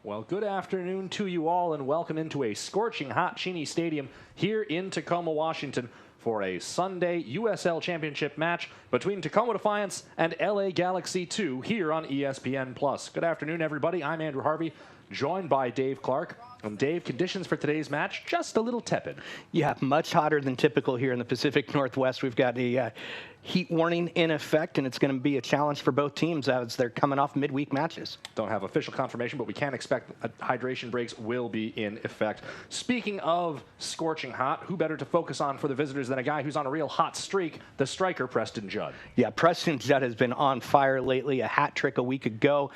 Well, good afternoon to you all, and welcome into a scorching hot Cheney Stadium here in Tacoma, Washington, for a Sunday USL Championship match between Tacoma Defiance and LA Galaxy 2 here on ESPN+. Good afternoon, everybody. I'm Andrew Harvey, joined by Dave Clark. And Dave, conditions for today's match, just a little tepid. Yeah, much hotter than typical here in the Pacific Northwest. We've got a heat warning in effect, and it's going to be a challenge for both teams as they're coming off midweek matches. Don't have official confirmation, but we can expect hydration breaks will be in effect. Speaking of scorching hot, who better to focus on for the visitors than a guy who's on a real hot streak, the striker, Preston Judd. Yeah, Preston Judd has been on fire lately, a hat trick a week ago,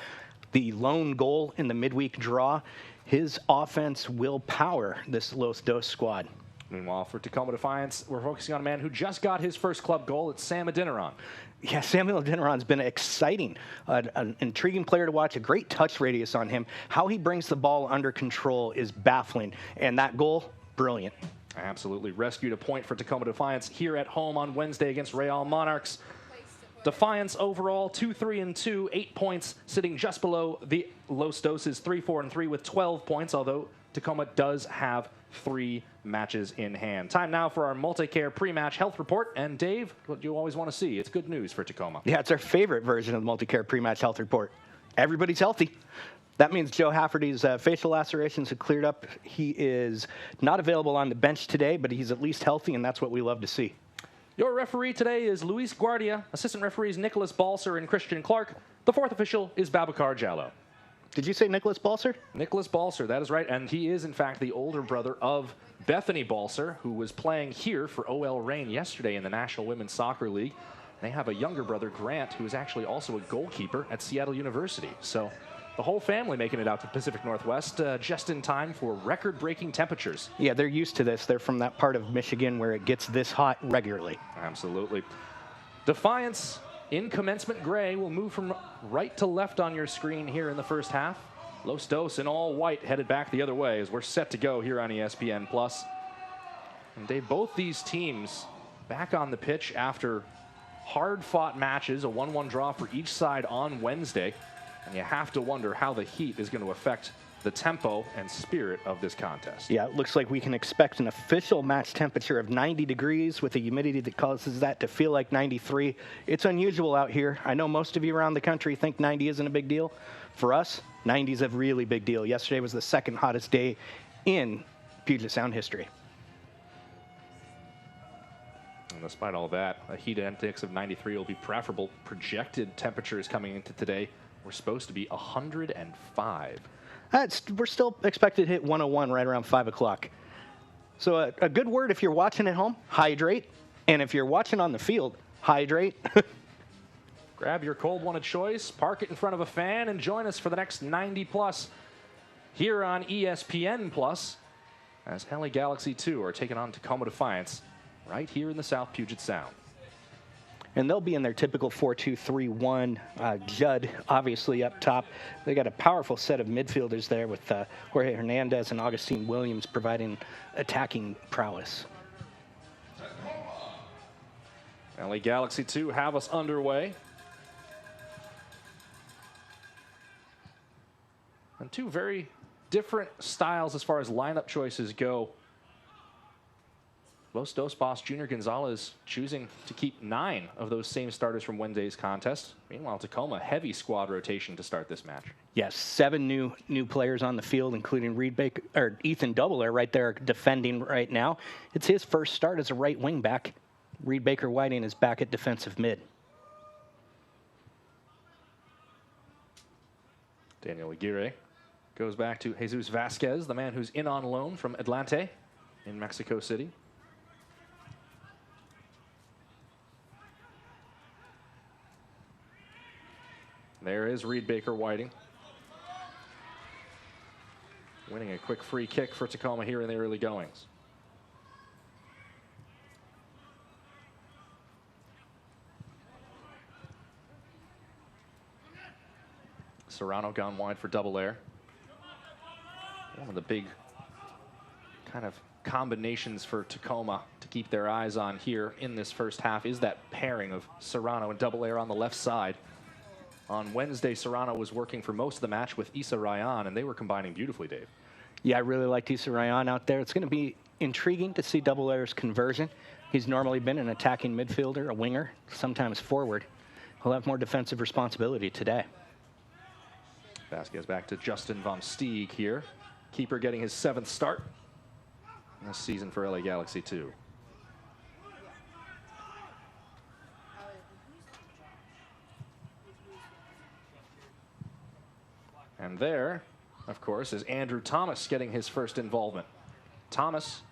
the lone goal in the midweek draw. His offense will power this Los Dos squad. Meanwhile, for Tacoma Defiance, we're focusing on a man who just got his first club goal. It's Sam Adeniran. Yeah, Samuel Adeniran's been exciting, an intriguing player to watch, a great touch radius on him. How he brings the ball under control is baffling, and that goal, brilliant. Absolutely. Rescued a point for Tacoma Defiance here at home on Wednesday against Real Monarchs. Defiance overall 2-3-2, 8 points, sitting just below the Los Doses 3-4-3 with 12 points, although Tacoma does have 3 matches in hand. Time now for our multi-care pre-match health report. And Dave, what you always want to see, it's good news for Tacoma. Yeah, it's our favorite version of the multi-care pre-match health report. Everybody's healthy. That means Joe Hafferty's facial lacerations have cleared up. He is not available on the bench today, but he's at least healthy, and that's what we love to see. Your referee today is Luis Guardia. Assistant referees Nicholas Balser and Christian Clark. The fourth official is Babacar Jallo. Did you say Nicholas Balser? Nicholas Balser, that is right. And he is, in fact, the older brother of Bethany Balser, who was playing here for OL Reign yesterday in the National Women's Soccer League. They have a younger brother, Grant, who is actually also a goalkeeper at Seattle University. So the whole family making it out to the Pacific Northwest just in time for record-breaking temperatures. Yeah, they're used to this. They're from that part of Michigan where it gets this hot regularly. Absolutely. Defiance in commencement gray will move from right to left on your screen here in the first half. Los Dos in all white headed back the other way as we're set to go here on ESPN+. And Dave, both these teams back on the pitch after hard-fought matches, a 1-1 draw for each side on Wednesday. And you have to wonder how the heat is going to affect the tempo and spirit of this contest. Yeah, it looks like we can expect an official match temperature of 90 degrees with a humidity that causes that to feel like 93. It's unusual out here. I know most of you around the country think 90 isn't a big deal. For us, 90 is a really big deal. Yesterday was the second hottest day in Puget Sound history. And despite all that, a heat index of 93 will be preferable. Projected temperatures coming into today we're supposed to be 105. We're still expected to hit 101 right around 5 o'clock. So a good word if you're watching at home, hydrate. And if you're watching on the field, hydrate. Grab your cold one of choice, park it in front of a fan, and join us for the next 90+ here on ESPN+, as LA Galaxy 2 are taking on Tacoma Defiance right here in the South Puget Sound. And they'll be in their typical 4-2-3-1. Judd, obviously, up top. They got a powerful set of midfielders there with Jorge Hernandez and Augustine Williams providing attacking prowess. LA Galaxy 2 have us underway. And two very different styles as far as lineup choices go. Los Dos boss Junior Gonzalez choosing to keep 9 of those same starters from Wednesday's contest. Meanwhile, Tacoma, heavy squad rotation to start this match. Yes, 7 new players on the field, including Ethan Doubler right there defending right now. It's his first start as a right wing back. Reed Baker Whiting is back at defensive mid. Daniel Aguirre goes back to Jesus Vasquez, the man who's in on loan from Atlante in Mexico City. There is Reed Baker Whiting, winning a quick free kick for Tacoma here in the early goings. Serrano gone wide for double air. One of the big kind of combinations for Tacoma to keep their eyes on here in this first half is that pairing of Serrano and double air on the left side. On Wednesday, Serrano was working for most of the match with Issa Ryan, and they were combining beautifully, Dave. Yeah, I really liked Issa Ryan out there. It's going to be intriguing to see Double Air's conversion. He's normally been an attacking midfielder, a winger, sometimes forward. He'll have more defensive responsibility today. Vasquez back to Justin von Steeg here. Keeper getting his 7th start this season for LA Galaxy 2. And there, of course, is Andrew Thomas getting his first involvement. Thomas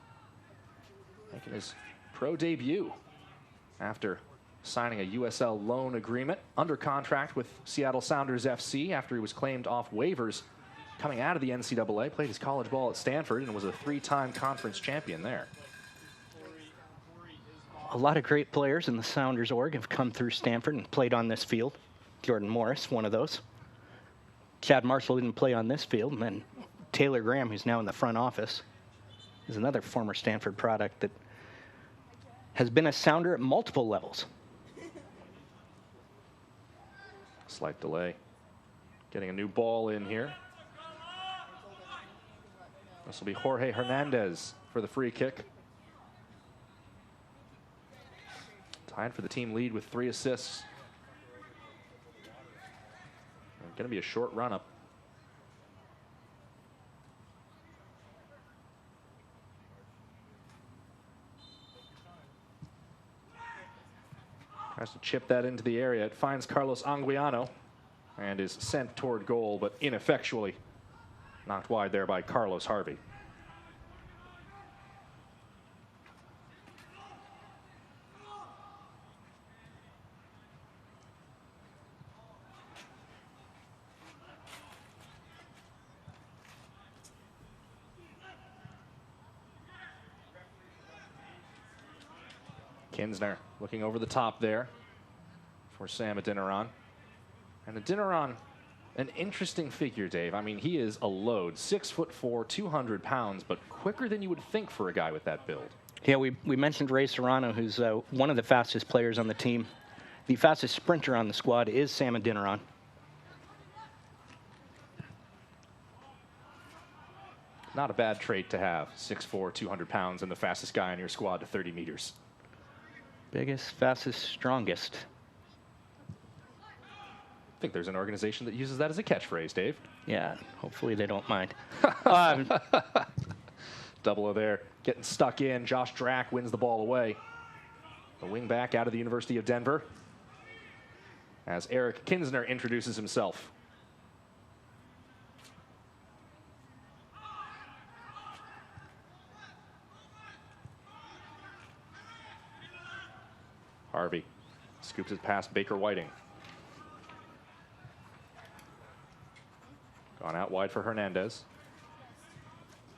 making his pro debut after signing a USL loan agreement, under contract with Seattle Sounders FC after he was claimed off waivers coming out of the NCAA, played his college ball at Stanford, and was a 3-time conference champion there. A lot of great players in the Sounders org have come through Stanford and played on this field. Jordan Morris, one of those. Chad Marshall didn't play on this field, and then Taylor Graham, who's now in the front office, is another former Stanford product that has been a Sounder at multiple levels. Slight delay. Getting a new ball in here. This will be Jorge Hernandez for the free kick. Tied for the team lead with 3 assists. Going to be a short run up. Tries to chip that into the area. It finds Carlos Anguiano and is sent toward goal, but ineffectually knocked wide there by Carlos Harvey. Kinsner looking over the top there for Sam Adeniran. And Adeniran, an interesting figure, Dave. I mean, he is a load, 6'4", 200 pounds, but quicker than you would think for a guy with that build. Yeah, we mentioned Ray Serrano, who's one of the fastest players on the team. The fastest sprinter on the squad is Sam Adeniran. Not a bad trait to have, 6'4", 200 pounds, and the fastest guy on your squad to 30 meters. Biggest, fastest, strongest. I think there's an organization that uses that as a catchphrase, Dave. Yeah, hopefully they don't mind. Double O there, getting stuck in. Josh Drack wins the ball away. The wing back out of the University of Denver, as Eric Kinsner introduces himself. Harvey scoops it past Baker Whiting. Gone out wide for Hernandez.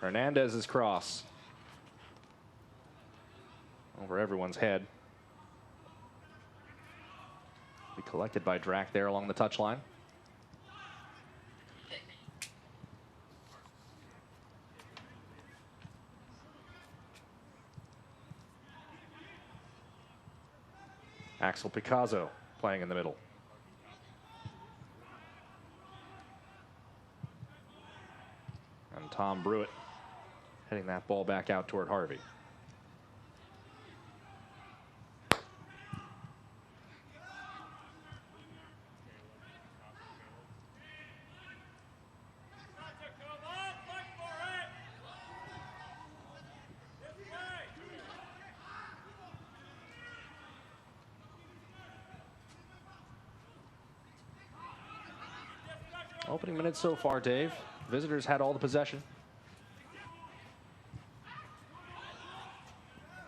Hernandez's cross over everyone's head. Be collected by Drack there along the touchline. Axel Picasso playing in the middle. And Tom Brewitt heading that ball back out toward Harvey. Opening minutes so far, Dave. Visitors had all the possession.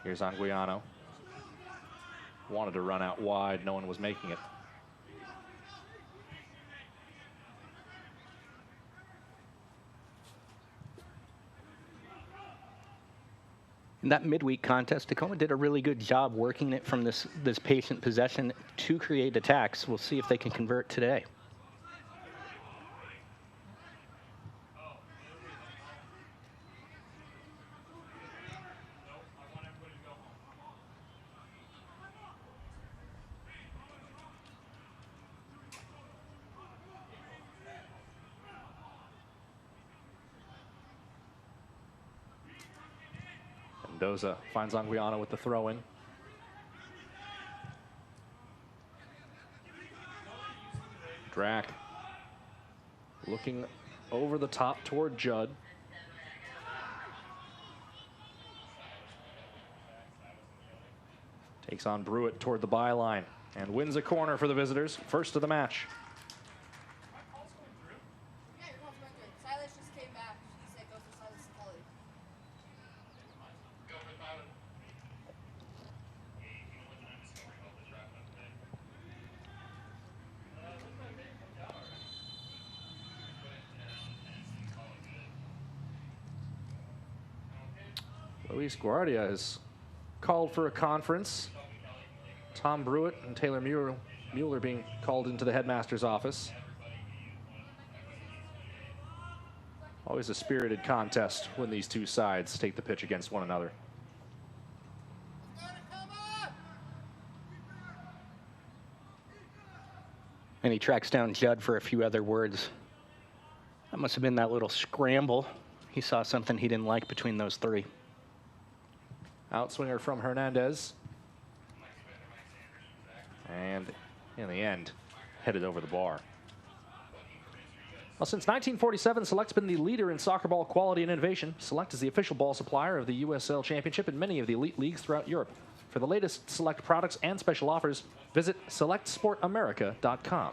Here's Anguiano. Wanted to run out wide. No one was making it. In that midweek contest, Tacoma did a really good job working it from this patient possession to create attacks. We'll see if they can convert today. Mendoza finds Anguiano with the throw-in. Drac looking over the top toward Judd. Takes on Brewitt toward the byline and wins a corner for the visitors. First of the match. Luis Guardia has called for a conference. Tom Brewitt and Taylor Mueller being called into the headmaster's office. Always a spirited contest when these two sides take the pitch against one another. And he tracks down Judd for a few other words. That must have been that little scramble. He saw something he didn't like between those three. Outswinger from Hernandez. And in the end, headed over the bar. Well, since 1947, Select's been the leader in soccer ball quality and innovation. Select is the official ball supplier of the USL Championship and many of the elite leagues throughout Europe. For the latest Select products and special offers, visit selectsportamerica.com.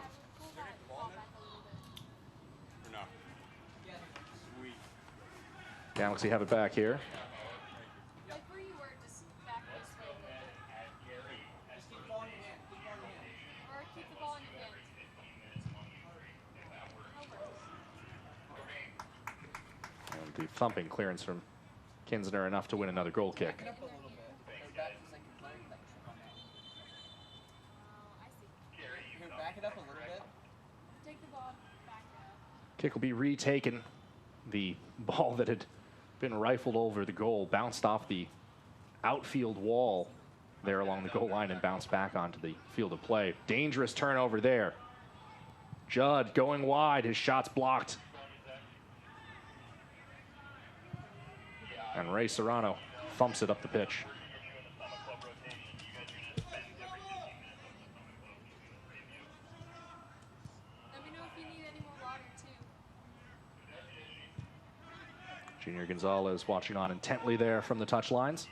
Galaxy have it back here. The thumping clearance from Kinsner enough to win another goal kick. Kick will be retaken. The ball that had been rifled over the goal bounced off the outfield wall there along the goal line and bounced back onto the field of play. Dangerous turnover there. Judd going wide, his shot's blocked. And Ray Serrano thumps it up the pitch. Let me know if you need any more water too. Junior Gonzalez watching on intently there from the touchlines.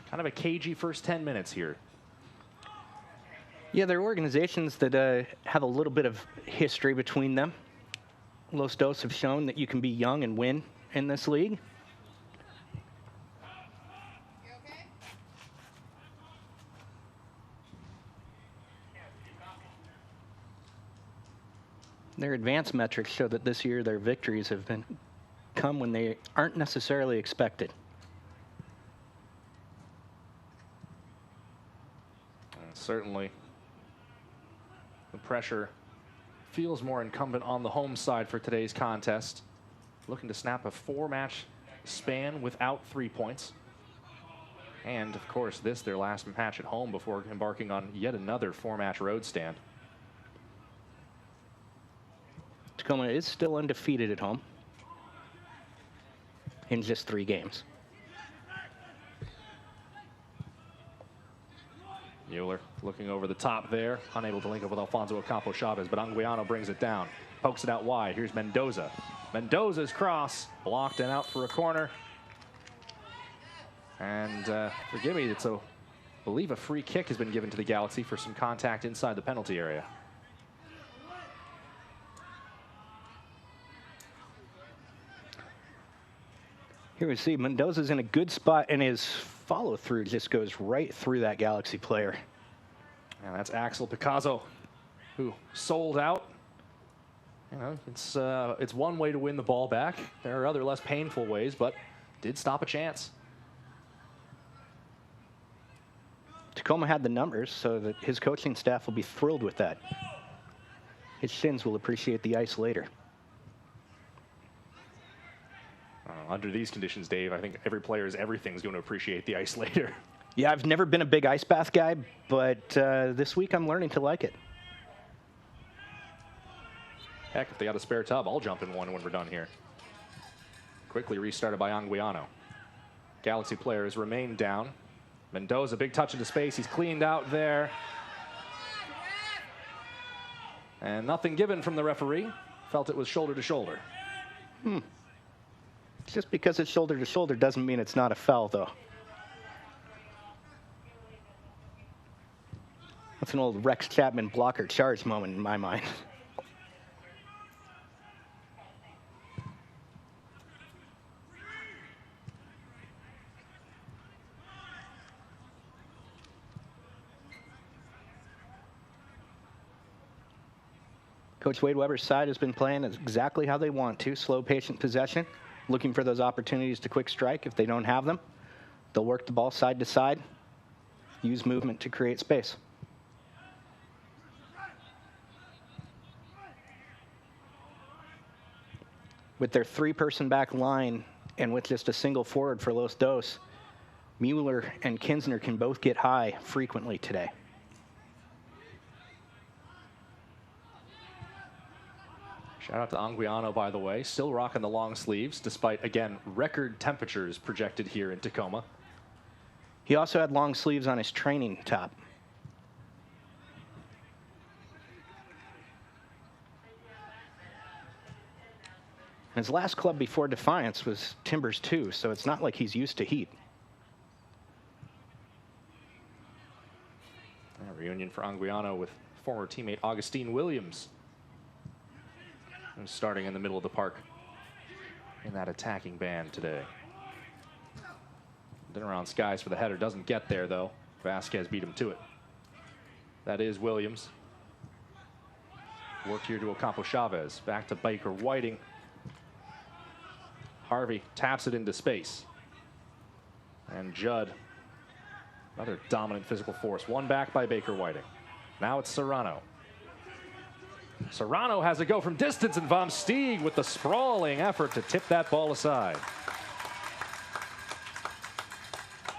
Kind of a cagey first 10 minutes here. Yeah, they're organizations that have a little bit of history between them. Los Dos have shown that you can be young and win in this league. You okay? Their advanced metrics show that this year their victories have come when they aren't necessarily expected. And certainly, the pressure feels more incumbent on the home side for today's contest. Looking to snap a 4-match span without 3 points. And, of course, this their last match at home before embarking on yet another 4-match road stand. Tacoma is still undefeated at home in just 3 games. Mueller looking over the top there, unable to link up with Alfonso Ocampo Chavez, but Anguiano brings it down, pokes it out wide. Here's Mendoza. Mendoza's cross, blocked and out for a corner. And forgive me, I believe a free kick has been given to the Galaxy for some contact inside the penalty area. Here we see Mendoza's in a good spot, and his follow-through just goes right through that Galaxy player. And that's Axel Picasso, who sold out. You know, it's one way to win the ball back. There are other less painful ways, but did stop a chance. Tacoma had the numbers, so that his coaching staff will be thrilled with that. His shins will appreciate the ice later. Under these conditions, Dave, I think every player's everything's going to appreciate the ice later. Yeah, I've never been a big ice bath guy, but this week I'm learning to like it. Heck, if they got a spare tub, I'll jump in one when we're done here. Quickly restarted by Anguiano. Galaxy players remain down. Mendoza, big touch into space. He's cleaned out there. And nothing given from the referee. Felt it was shoulder to shoulder. Just because it's shoulder to shoulder doesn't mean it's not a foul, though. That's an old Rex Chapman blocker charge moment in my mind. Coach Wade Weber's side has been playing exactly how they want to. Slow, patient possession, looking for those opportunities to quick strike. If they don't have them, they'll work the ball side to side, use movement to create space. With their three-person back line and with just a single forward for Los Dos, Mueller and Kinsner can both get high frequently today. Shout out to Anguiano, by the way. Still rocking the long sleeves, despite, again, record temperatures projected here in Tacoma. He also had long sleeves on his training top. His last club before Defiance was Timbers 2, so it's not like he's used to heat. A reunion for Anguiano with former teammate Augustine Williams, who's starting in the middle of the park in that attacking band today. Dinner on skies for the header. Doesn't get there, though. Vasquez beat him to it. That is Williams. Work here to Ocampo Chavez. Back to Baker Whiting. Harvey taps it into space. And Judd, another dominant physical force. One back by Baker Whiting. Now it's Serrano. Serrano has a go from distance, and Vom Steeg with the sprawling effort to tip that ball aside.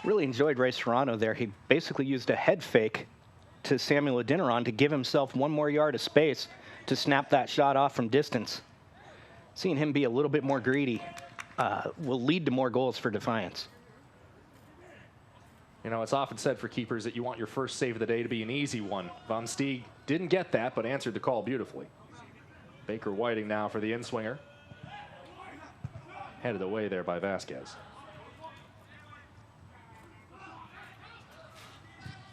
Really enjoyed Ray Serrano there. He basically used a head fake to Samuel Adeniran to give himself one more yard of space to snap that shot off from distance. Seeing him be a little bit more greedy will lead to more goals for Defiance. You know, it's often said for keepers that you want your first save of the day to be an easy one. Vom Steeg didn't get that, but answered the call beautifully. Baker Whiting now for the in-swinger. Headed away there by Vasquez.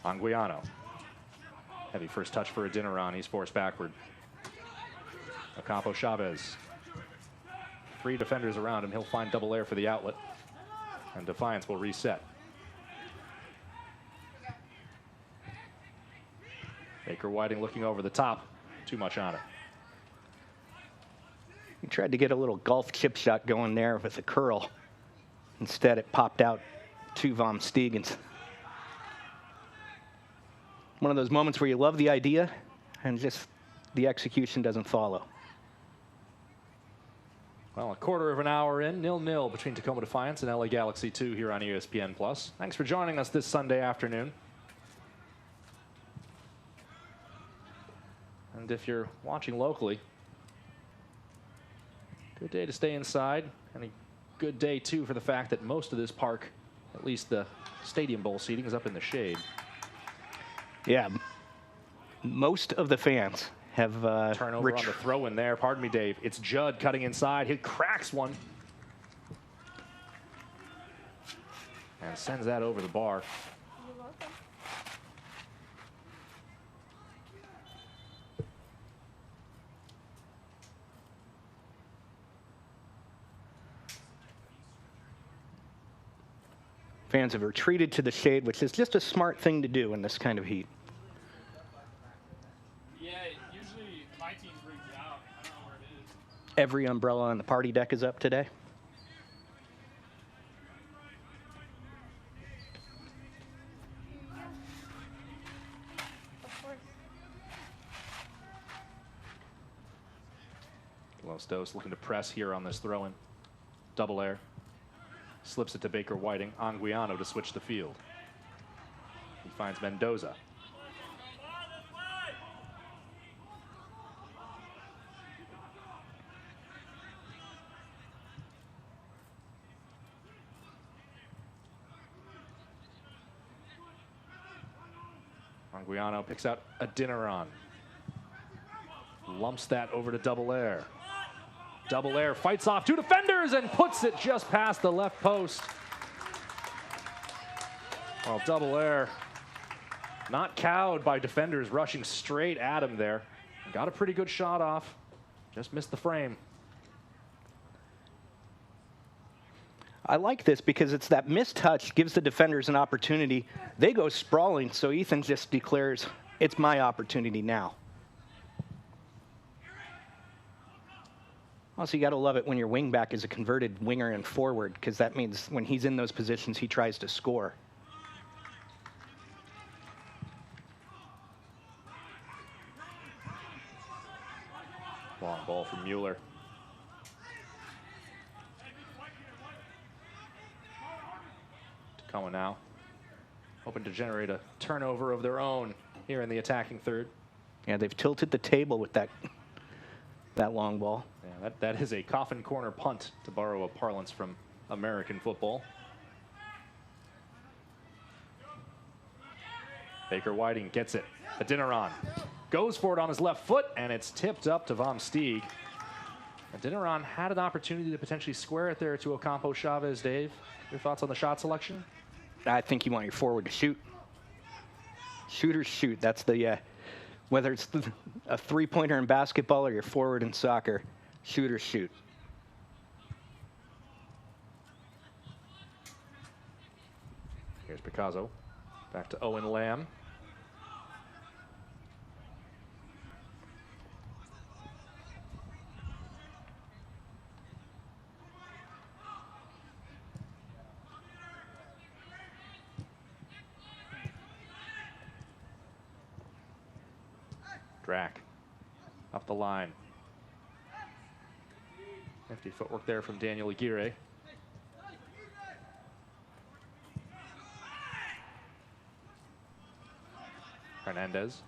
Anguiano. Heavy first touch for Adeniran. He's forced backward. Ocampo Chavez. Three defenders around him. He'll find double air for the outlet. And Defiance will reset. Baker Whiting looking over the top. Too much on it. He tried to get a little golf chip shot going there with a curl. Instead, it popped out to Vom Steeg. One of those moments where you love the idea and just the execution doesn't follow. Well, a quarter of an hour in, 0-0 between Tacoma Defiance and LA Galaxy 2 here on ESPN+. Thanks for joining us this Sunday afternoon. And if you're watching locally, good day to stay inside, and a good day, too, for the fact that most of this park, at least the Stadium Bowl seating, is up in the shade. Yeah, most of the fans have turnover on the throw in there. Pardon me, Dave. It's Judd cutting inside. He cracks one. And sends that over the bar. You're welcome. Fans have retreated to the shade, which is just a smart thing to do in this kind of heat. Yeah, usually my team brings it out. I don't know where it is. Every umbrella on the party deck is up today. Of course. Los Dos looking to press here on this throw-in. Double air. Slips it to Baker Whiting. Anguiano to switch the field. He finds Mendoza. Anguiano picks out a dinner on. Lumps that over to Double Air. Double Air fights off 2 defenders and puts it just past the left post. Well, Double Air not cowed by defenders rushing straight at him there. Got a pretty good shot off. Just missed the frame. I like this because it's that missed touch gives the defenders an opportunity. They go sprawling, so Ethan just declares, it's my opportunity now. Also, you got to love it when your wingback is a converted winger and forward, because that means when he's in those positions, he tries to score. Long ball from Mueller. Tacoma now hoping to generate a turnover of their own here in the attacking third. Yeah, they've tilted the table with that long ball. Yeah, that is a coffin corner punt, to borrow a parlance from American football. Baker Whiting gets it. A dinner on. Goes for it on his left foot, and it's tipped up to Vom Steeg. Adinaron had an opportunity to potentially square it there to Ocampo Chavez. Dave, your thoughts on the shot selection? I think you want your forward to shoot. Shooters shoot. That's the, whether it's a three-pointer in basketball or your forward in soccer, shooters shoot. Here's Picasso. Back to Owen Lamb. Drac up the line. Nifty footwork there from Daniel Aguirre. Hernandez.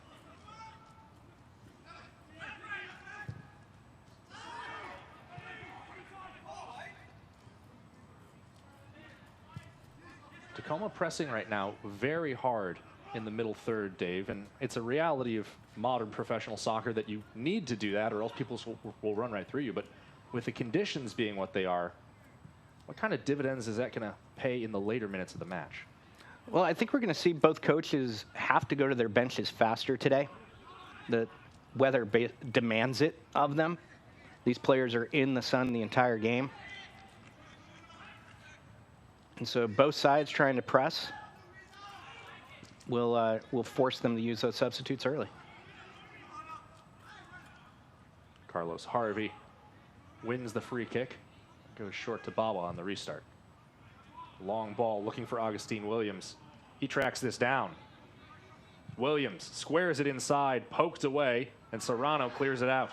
Tacoma pressing right now very hard in the middle third, Dave, and it's a reality of modern professional soccer that you need to do that or else people will run right through you. But with the conditions being what they are, what kind of dividends is that going to pay in the later minutes of the match? Well, I think we're going to see both coaches have to go to their benches faster today. The weather demands it of them. These players are in the sun the entire game. And so both sides trying to press will force them to use those substitutes early. Carlos Harvey wins the free kick. Goes short to Baba on the restart. Long ball looking for Augustine Williams. He tracks this down. Williams squares it inside, poked away, and Serrano clears it out.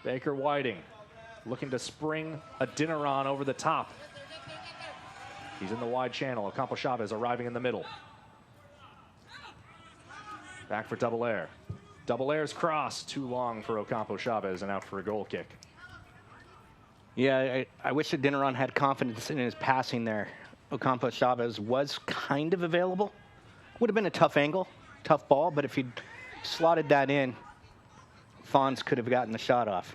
Baker Whiting looking to spring a dinner on over the top. He's in the wide channel. Ocampo Chavez arriving in the middle. Back for Double Air. Double Air's cross, too long for Ocampo Chavez and out for a goal kick. Yeah, I wish Adinaron had confidence in his passing there. Ocampo Chavez was kind of available. Would have been a tough angle, tough ball, but if he'd slotted that in, Fons could have gotten the shot off.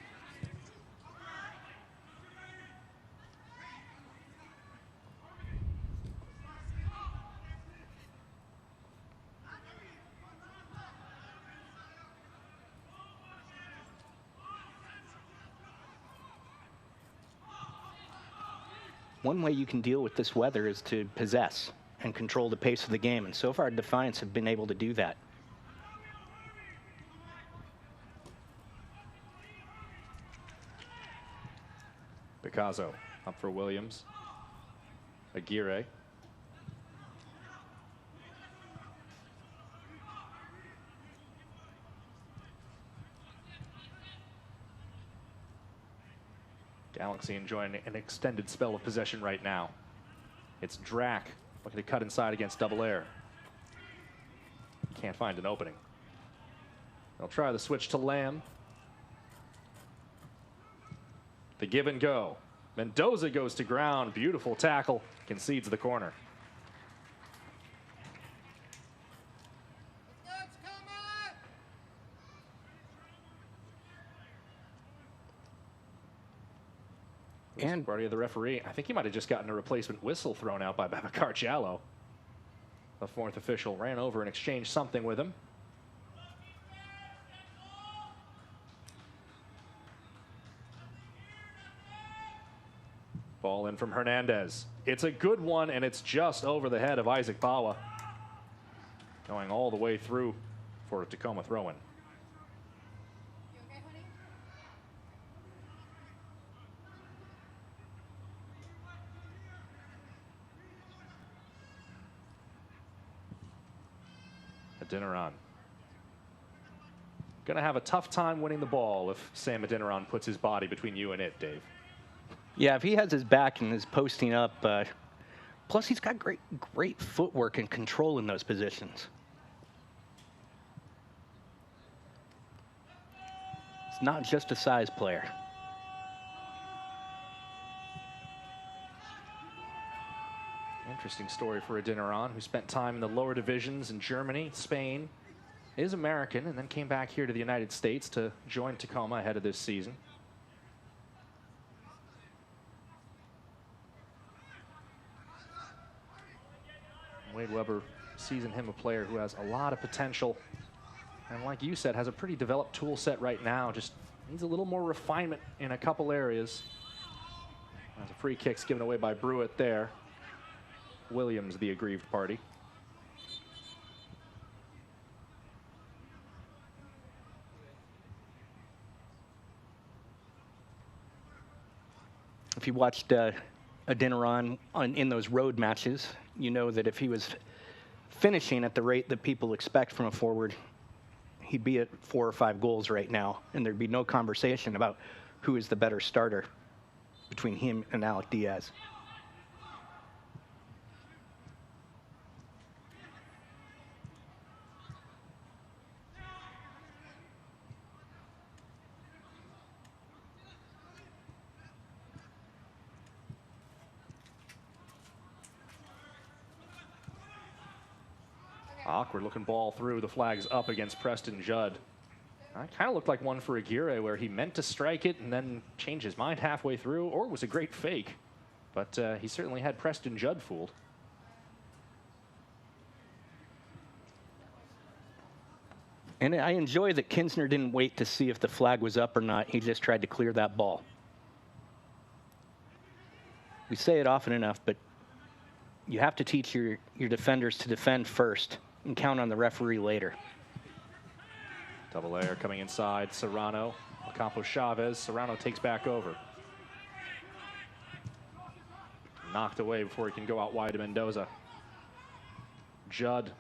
One way you can deal with this weather is to possess and control the pace of the game, and so far Defiance have been able to do that. Picasso up for Williams. Aguirre. Galaxy enjoying an extended spell of possession right now. It's Drac looking to cut inside against Double Air. Can't find an opening. They'll try the switch to Lamb. The give and go. Mendoza goes to ground. Beautiful tackle. Concedes the corner. And Party of the referee. I think he might have just gotten a replacement whistle thrown out by Babacar Jallo. The fourth official ran over and exchanged something with him. Ball in from Hernandez. It's a good one, and it's just over the head of Isaac Bawa. Going all the way through for a Tacoma throw-in. You okay, honey? Adeniran. Gonna have a tough time winning the ball if Sam Adeniran puts his body between you and it, Dave. yeah, if he has his back and is posting up, plus he's got great footwork and control in those positions. It's not just a size player. Interesting story for Adeniran, who spent time in the lower divisions in Germany, Spain, is American, and then came back here to the United States to join Tacoma ahead of this season. Wade Weber sees in him a player who has a lot of potential, and like you said, has a pretty developed tool set right now. Just needs a little more refinement in a couple areas. There's a free kick's given away by Brewitt there. Williams, the aggrieved party. If you watched Adeniran in those road matches, you know that if he was finishing at the rate that people expect from a forward, he'd be at 4 or 5 goals right now, and there'd be no conversation about who is the better starter between him and Alec Diaz. Awkward looking ball through. The flag's up against Preston Judd. That kind of looked like one for Aguirre, where he meant to strike it and then changed his mind halfway through, or it was a great fake. But he certainly had Preston Judd fooled. And I enjoy that Kinsner didn't wait to see if the flag was up or not. He just tried to clear that ball. We say it often enough, but you have to teach your defenders to defend first and count on the referee later. Double air coming inside. Serrano, Ocampo Chavez. Serrano takes back over. Knocked away before he can go out wide to Mendoza. Judd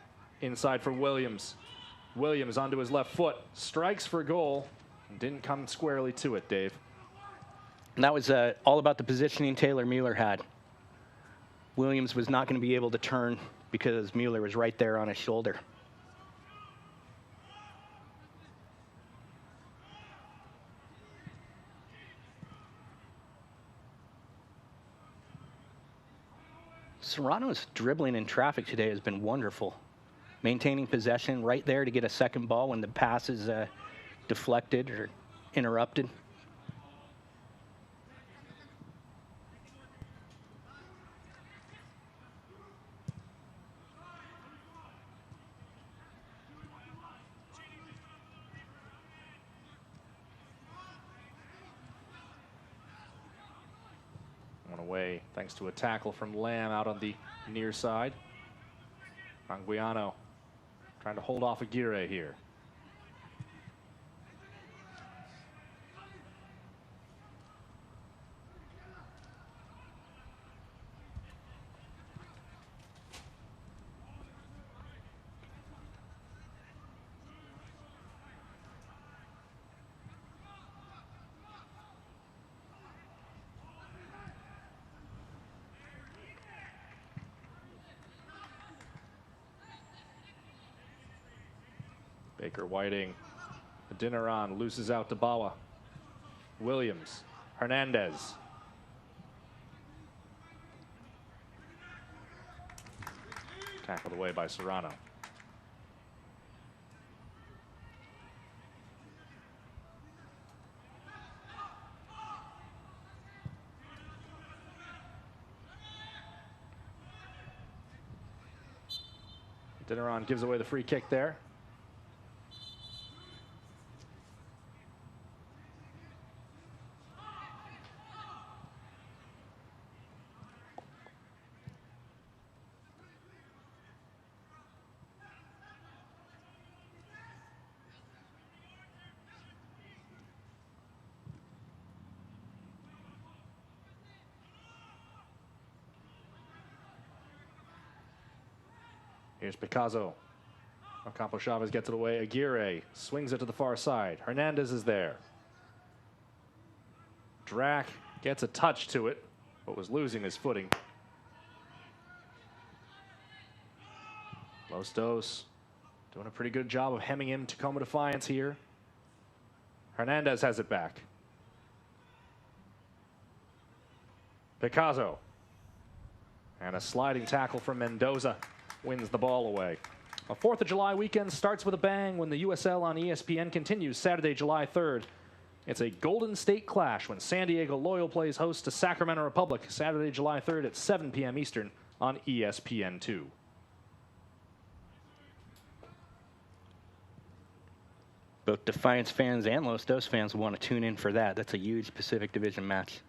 inside for Williams. Williams onto his left foot. Strikes for goal. Didn't come squarely to it, Dave. And that was all about the positioning Taylor Mueller had. Williams was not going to be able to turn because Mueller was right there on his shoulder. Serrano's dribbling in traffic today has been wonderful. Maintaining possession right there to get a second ball when the pass is deflected or interrupted. One away thanks to a tackle from Lamb out on the near side. Anguiano trying to hold off Aguirre here. Baker Whiting. Adeniran loses out to Bawa. Williams. Hernandez. Tackled away by Serrano. Dineron gives away the free kick there. Here's Picasso. Ocampo Chavez gets it away. Aguirre swings it to the far side. Hernandez is there. Drac gets a touch to it, but was losing his footing. Los Dos doing a pretty good job of hemming in Tacoma Defiance here. Hernandez has it back. Picasso. And a sliding tackle from Mendoza wins the ball away. A 4th of July weekend starts with a bang when the USL on ESPN continues Saturday, July 3rd. It's a Golden State clash when San Diego Loyal plays host to Sacramento Republic Saturday, July 3rd at 7 p.m. Eastern on ESPN2. Both Defiance fans and Los Dos fans want to tune in for that. That's a huge Pacific Division match.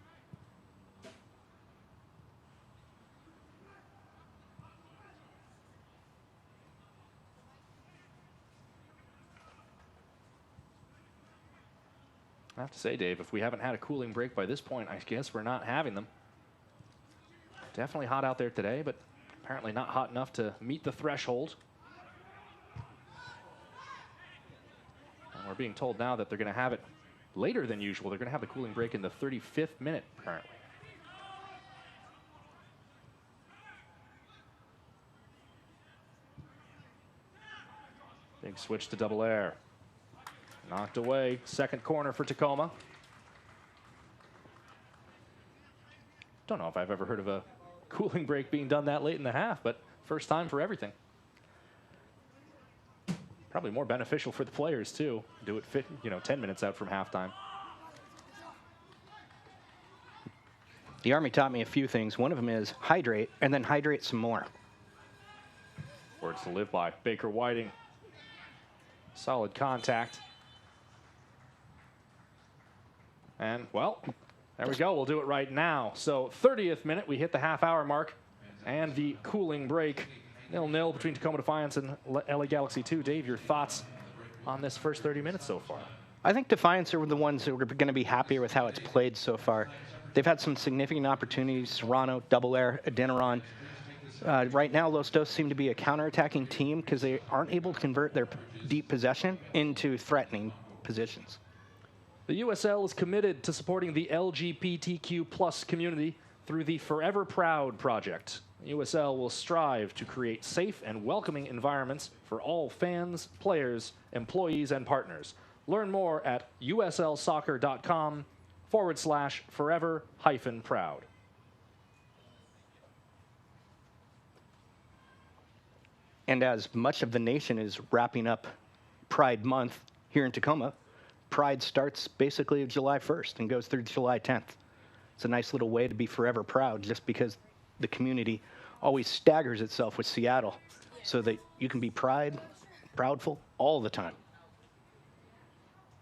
I have to say, Dave, if we haven't had a cooling break by this point, I guess we're not having them. Definitely hot out there today, but apparently not hot enough to meet the threshold. And we're being told now that they're going to have it later than usual. They're going to have the cooling break in the 35th minute, apparently. Big switch to double air. Knocked away. Second corner for Tacoma. Don't know if I've ever heard of a cooling break being done that late in the half, but first time for everything. Probably more beneficial for the players too. Do it 10 minutes out from halftime. The Army taught me a few things. One of them is hydrate, and then hydrate some more. Words to live by. Baker Whiting. Solid contact. And, well, there we go. We'll do it right now. So 30th minute, we hit the half-hour mark and the cooling break. 0-0 between Tacoma Defiance and LA Galaxy 2. Dave, your thoughts on this first 30 minutes so far? I think Defiance are the ones that are going to be happier with how it's played so far. They've had some significant opportunities. Serrano, double air, Adineron. Right now, Los Dos seem to be a counterattacking team because they aren't able to convert their deep possession into threatening positions. The USL is committed to supporting the LGBTQ plus community through the Forever Proud project. USL will strive to create safe and welcoming environments for all fans, players, employees, and partners. Learn more at uslsoccer.com/forever-proud. And as much of the nation is wrapping up Pride Month here in Tacoma, Pride starts basically July 1st and goes through July 10th. It's a nice little way to be forever proud just because the community always staggers itself with Seattle so that you can be proudful all the time.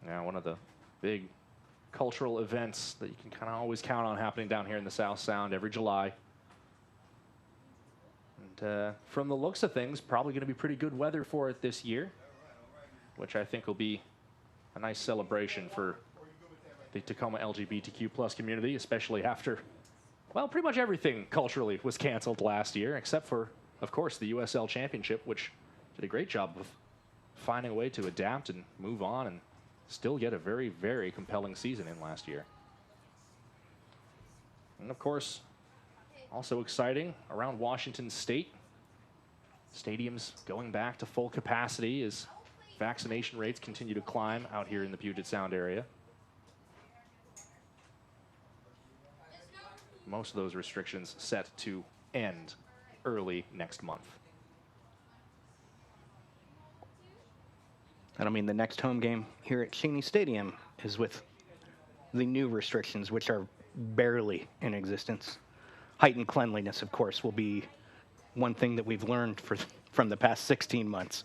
Yeah, one of the big cultural events that you can kind of always count on happening down here in the South Sound every July. And from the looks of things, probably going to be pretty good weather for it this year, which I think will be a nice celebration for the Tacoma LGBTQ plus community, especially after, well, pretty much everything culturally was canceled last year, except for, of course, the USL Championship, which did a great job of finding a way to adapt and move on and still get a very, very compelling season in last year. And, of course, also exciting around Washington State. Stadiums going back to full capacity as vaccination rates continue to climb out here in the Puget Sound area. Most of those restrictions set to end early next month. And I mean, the next home game here at Cheney Stadium is with the new restrictions, which are barely in existence. Heightened cleanliness, of course, will be one thing that we've learned for from the past 16 months.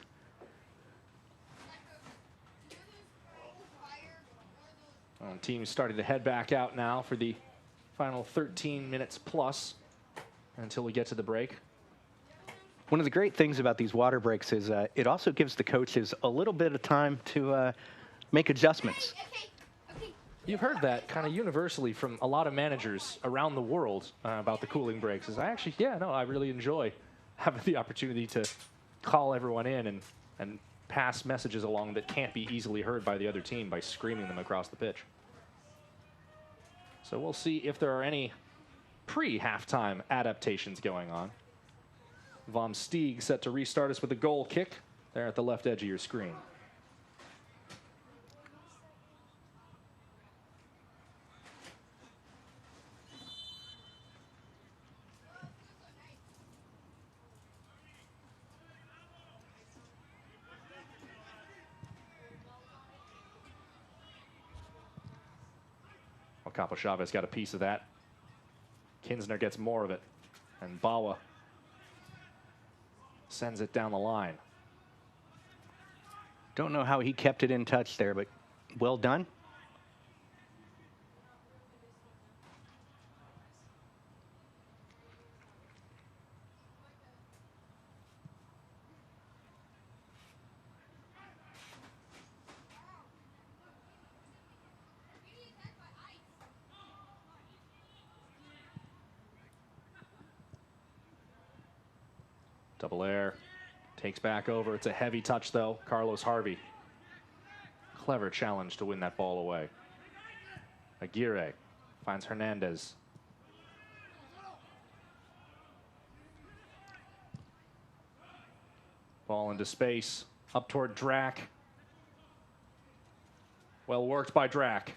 Team's starting to head back out now for the final 13 minutes plus until we get to the break. One of the great things about these water breaks is it also gives the coaches a little bit of time to make adjustments. You've heard that kind of universally from a lot of managers around the world about the cooling breaks. Is I really enjoy having the opportunity to call everyone in and pass messages along that can't be easily heard by the other team by screaming them across the pitch. So we'll see if there are any pre-halftime adaptations going on. Vom Stieg set to restart us with a goal kick there at the left edge of your screen. Campo Chavez got a piece of that. Kinsner gets more of it. And Bawa sends it down the line. Don't know how he kept it in touch there, but well done. Double air, takes back over. It's a heavy touch though. Carlos Harvey. Clever challenge to win that ball away. Aguirre finds Hernandez. Ball into space, up toward Drac. Well worked by Drac.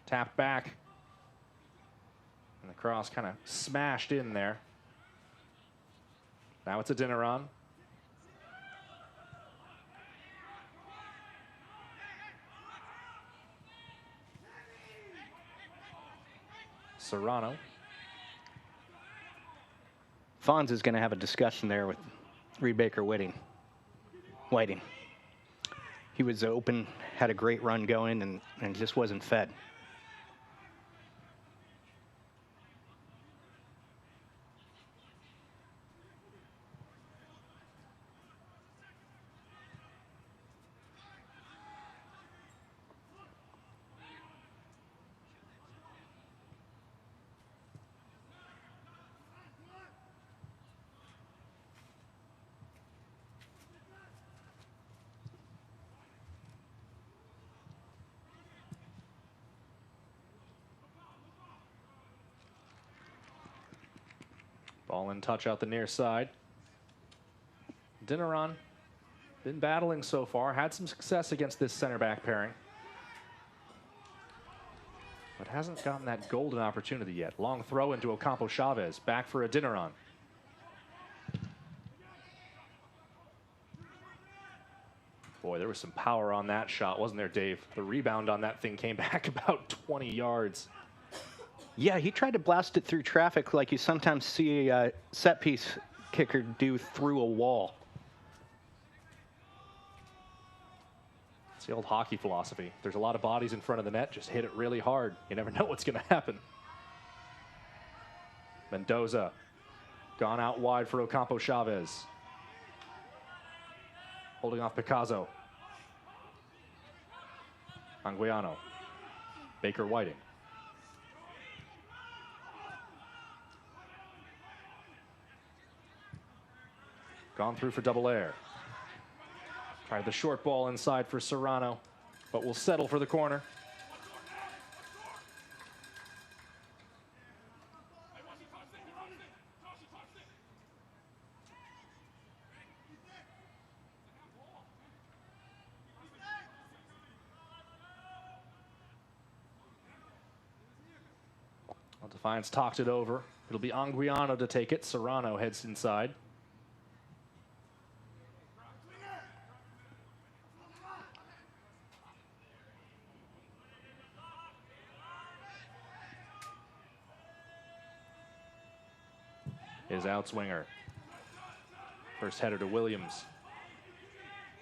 Tapped back. And the cross kind of smashed in there. Now it's a Adeniran. Serrano. Fonz is going to have a discussion there with Reed Baker Whiting. He was open, had a great run going, and just wasn't fed. Ball in touch out the near side. Adeniran been battling so far, had some success against this center back pairing, but hasn't gotten that golden opportunity yet. Long throw into Ocampo Chavez, back for Adeniran. Boy, there was some power on that shot, wasn't there, Dave? The rebound on that thing came back about 20 yards. Yeah, he tried to blast it through traffic like you sometimes see a set-piece kicker do through a wall. It's the old hockey philosophy. There's a lot of bodies in front of the net. Just hit it really hard. You never know what's going to happen. Mendoza gone out wide for Ocampo Chavez. Holding off Picasso. Anguiano. Baker Whiting. Gone through for double air. Tried the short ball inside for Serrano, but will settle for the corner. Well, Defiance talked it over. It'll be Anguiano to take it. Serrano heads inside. His outswinger. First header to Williams.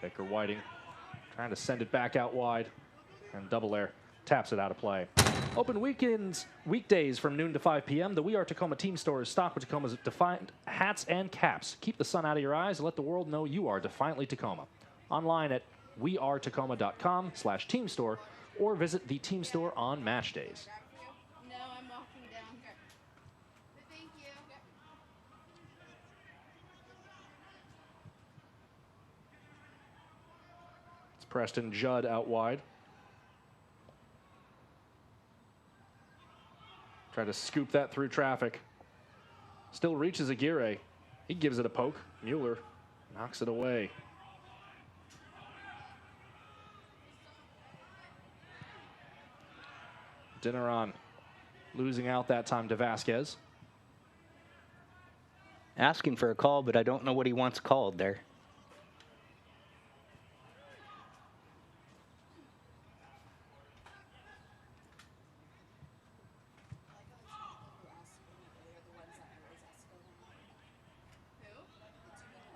Baker Whiting trying to send it back out wide. And Double Air taps it out of play. Open weekdays from noon to 5 p.m. The We Are Tacoma team store is stocked with Tacoma's Defiant hats and caps. Keep the sun out of your eyes and let the world know you are Defiantly Tacoma. Online at wearetacoma.com/team store or visit the team store on match days. No, I'm walking down. Thank you. It's Preston Judd out wide. Try to scoop that through traffic. Still reaches Aguirre. He gives it a poke. Mueller knocks it away. Dineron losing out that time to Vasquez. Asking for a call, but I don't know what he wants called there.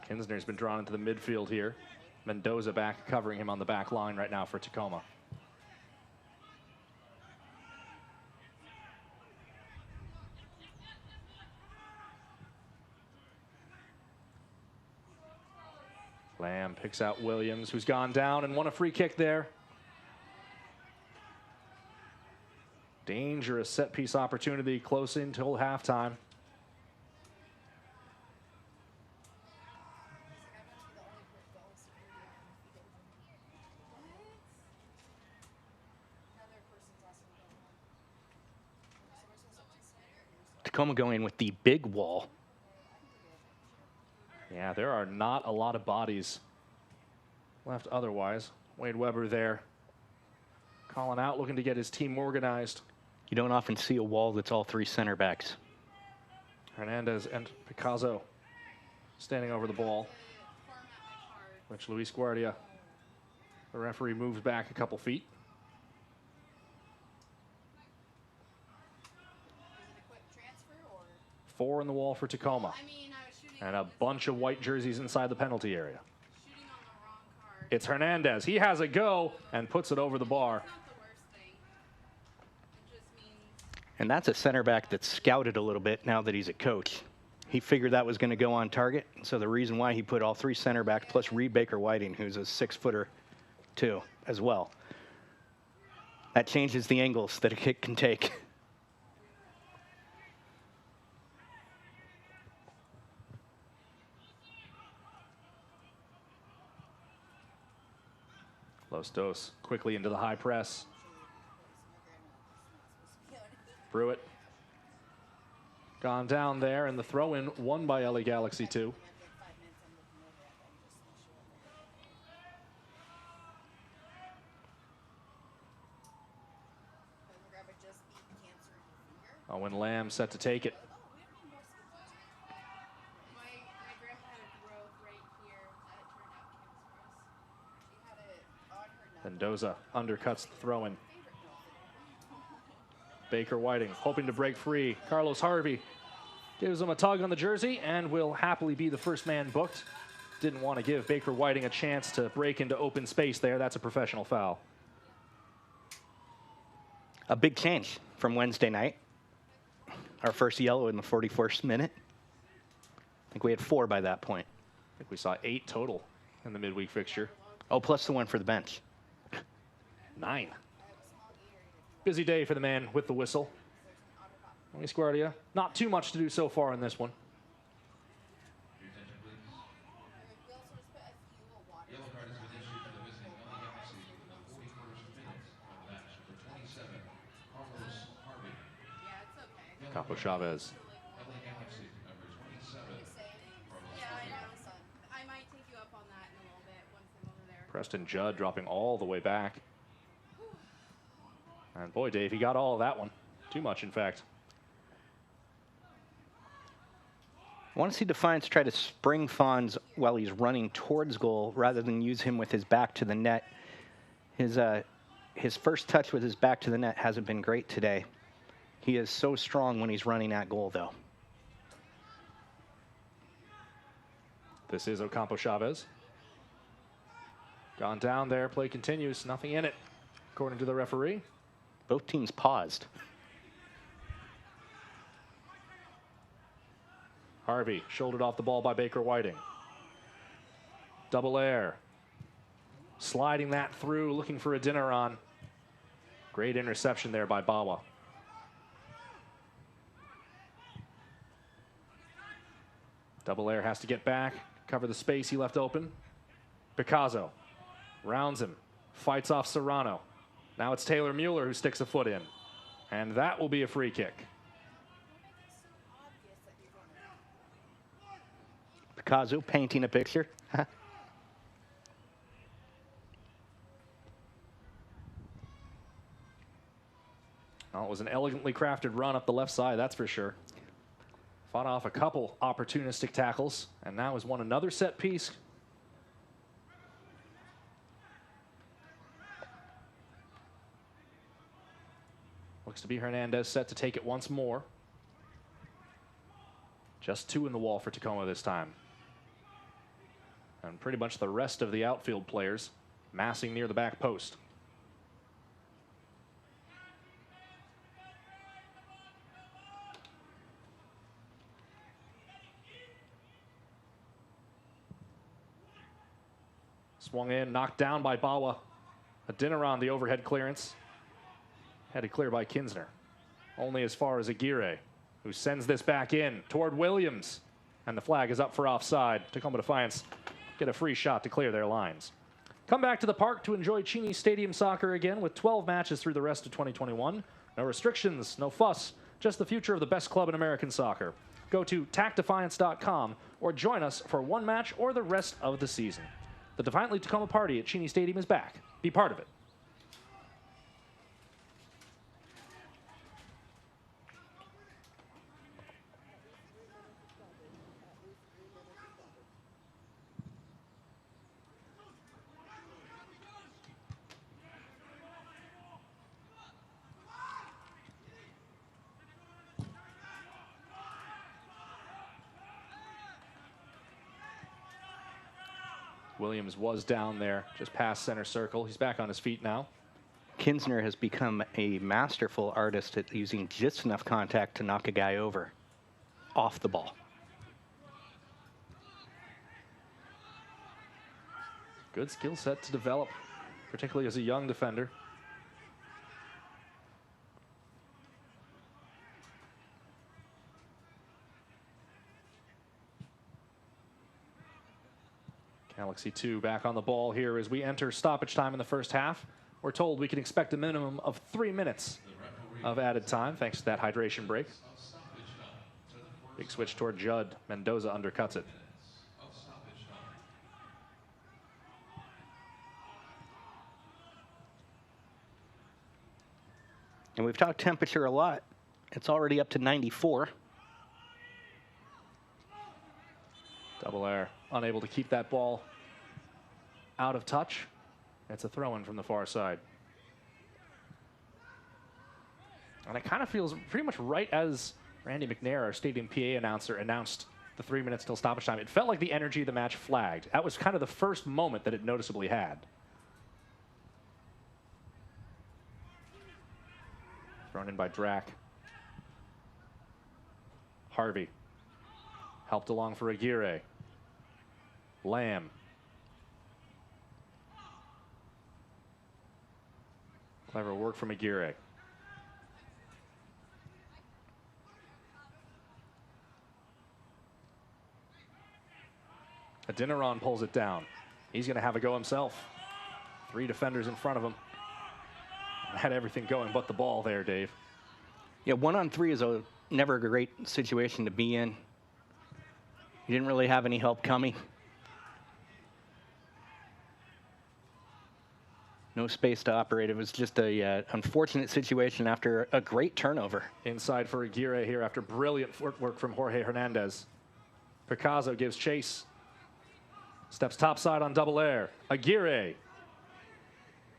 Kinsner's been drawn into the midfield here. Mendoza back covering him on the back line right now for Tacoma. Lamb picks out Williams, who's gone down and won a free kick there. Dangerous set piece opportunity close until halftime. Tacoma going with the big wall. Yeah, there are not a lot of bodies left otherwise. Wade Weber there calling out, looking to get his team organized. You don't often see a wall that's all three center backs. Hernandez and Picasso standing over the ball, which Luis Guardia, the referee, moves back a couple feet. Four in the wall for Tacoma. And a bunch of white jerseys inside the penalty area. It's Hernandez. He has a go and puts it over the bar. And that's a center back that's scouted a little bit now that he's a coach. He figured that was going to go on target. So the reason why he put all three center backs plus Reed Baker Whiting, who's a 6-footer too, as well. That changes the angles that a kick can take. Los Dos quickly into the high press. Pruitt gone down there, and the throw-in won by LA Galaxy 2. Owen Lamb set to take it. Mendoza undercuts the throw-in. Baker Whiting hoping to break free. Carlos Harvey gives him a tug on the jersey and will happily be the first man booked. Didn't want to give Baker Whiting a chance to break into open space there. That's a professional foul. A big change from Wednesday night. Our first yellow in the 41st minute. I think we had 4 by that point. I think we saw 8 total in the midweek fixture. Oh, plus the one for the bench. 9. Busy day for the man with the whistle. Luis Guardia, not too much to do so far in this one. Capo Chavez. Preston Judd dropping all the way back. And boy, Dave, he got all of that one. Too much, in fact. I want to see Defiance try to spring Fawns while he's running towards goal rather than use him with his back to the net. His first touch with his back to the net hasn't been great today. He is so strong when he's running at goal, though. This is Ocampo Chavez. Gone down there, play continues, nothing in it, according to the referee. Both teams paused. Harvey shouldered off the ball by Baker Whiting. Double air. Sliding that through, looking for a dinner on. Great interception there by Bawa. Double air has to get back, cover the space he left open. Picasso rounds him, fights off Serrano. Now it's Taylor Mueller who sticks a foot in. And that will be a free kick. Picasso painting a picture. Well, it was an elegantly crafted run up the left side, that's for sure. Fought off a couple opportunistic tackles, and now has won another set piece. Looks to be Hernandez set to take it once more. Just 2 in the wall for Tacoma this time. And pretty much the rest of the outfield players massing near the back post. Swung in, knocked down by Bawa. A dinner on the overhead clearance. Headed clear by Kinsner. Only as far as Aguirre, who sends this back in toward Williams. And the flag is up for offside. Tacoma Defiance get a free shot to clear their lines. Come back to the park to enjoy Cheney Stadium soccer again with 12 matches through the rest of 2021. No restrictions, no fuss, just the future of the best club in American soccer. Go to tacdefiance.com or join us for one match or the rest of the season. The Defiantly Tacoma party at Cheney Stadium is back. Be part of it. Williams was down there, just past center circle. He's back on his feet now. Kinsner has become a masterful artist at using just enough contact to knock a guy over off the ball. Good skill set to develop, particularly as a young defender. Galaxy 2 back on the ball here as we enter stoppage time in the first half. We're told we can expect a minimum of 3 minutes of added time thanks to that hydration break. Big switch toward Judd. Mendoza undercuts it. And we've talked temperature a lot. It's already up to 94. Double air, unable to keep that ball out of touch. It's a throw-in from the far side. And it kind of feels pretty much right as Randy McNair, our stadium PA announcer, announced the 3 minutes till stoppage time. It felt like the energy of the match flagged. That was kind of the first moment that it noticeably had. Thrown in by Drac. Harvey. Helped along for Aguirre. Lamb. Clever work from Aguirre. Adeniran pulls it down. He's going to have a go himself. 3 defenders in front of him. Had everything going but the ball there, Dave. Yeah, 1-on-3 is never a great situation to be in. He didn't really have any help coming. No space to operate. It was just a unfortunate situation after a great turnover. Inside for Aguirre here after brilliant footwork from Jorge Hernandez. Picasso gives chase. Steps topside on double air. Aguirre.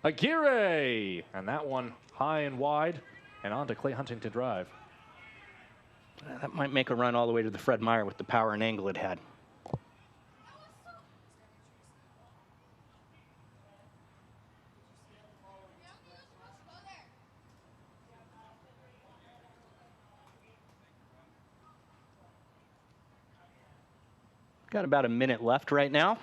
Aguirre! And that one high and wide and on to Clay Huntington drive. That might make a run all the way to the Fred Meyer with the power and angle it had. Got about a minute left right now.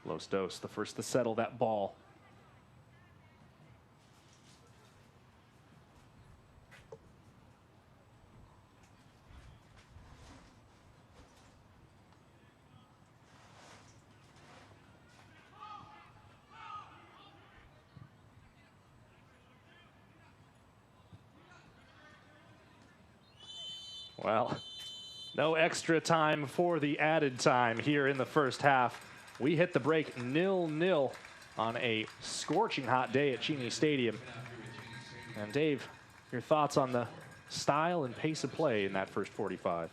Los Dos, the first to settle that ball. Well, no extra time for the added time here in the first half. We hit the break 0-0 on a scorching hot day at Cheney Stadium. And Dave, your thoughts on the style and pace of play in that first 45?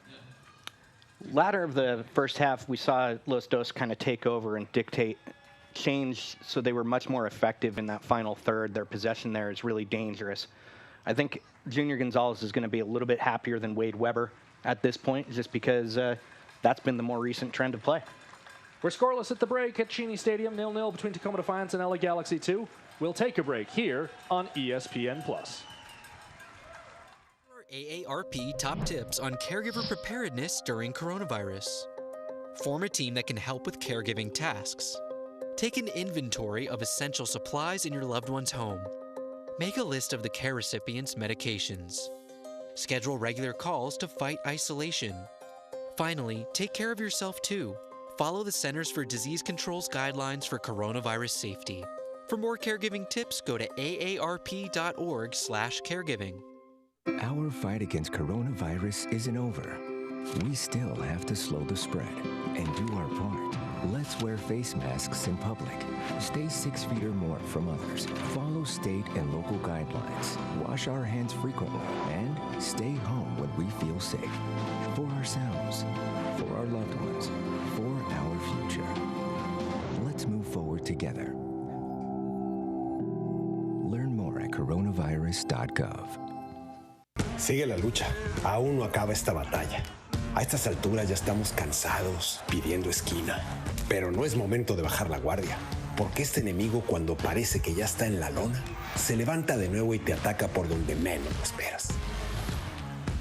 Latter of the first half, we saw Los Dos kind of take over and dictate change, so they were much more effective in that final third. Their possession there is really dangerous. I think Junior Gonzalez is going to be a little bit happier than Wade Weber at this point, just because that's been the more recent trend of play. We're scoreless at the break at Cheney Stadium, 0-0 between Tacoma Defiance and LA Galaxy 2. We'll take a break here on ESPN+. AARP top tips on caregiver preparedness during coronavirus. Form a team that can help with caregiving tasks. Take an inventory of essential supplies in your loved one's home. Make a list of the care recipient's medications. Schedule regular calls to fight isolation. Finally, take care of yourself too. Follow the Centers for Disease Control's guidelines for coronavirus safety. For more caregiving tips, go to aarp.org/caregiving. Our fight against coronavirus isn't over. We still have to slow the spread and do our part. Let's wear face masks in public. Stay 6 feet or more from others. Follow state and local guidelines. Wash our hands frequently and stay home when we feel safe. For ourselves, for our loved ones, for our future. Let's move forward together. Learn more at coronavirus.gov. Sigue la lucha. Aún no acaba esta batalla. A estas alturas ya estamos cansados, pidiendo esquina. Pero no es momento de bajar la guardia, porque este enemigo, cuando parece que ya está en la lona, se levanta de nuevo y te ataca por donde menos lo esperas.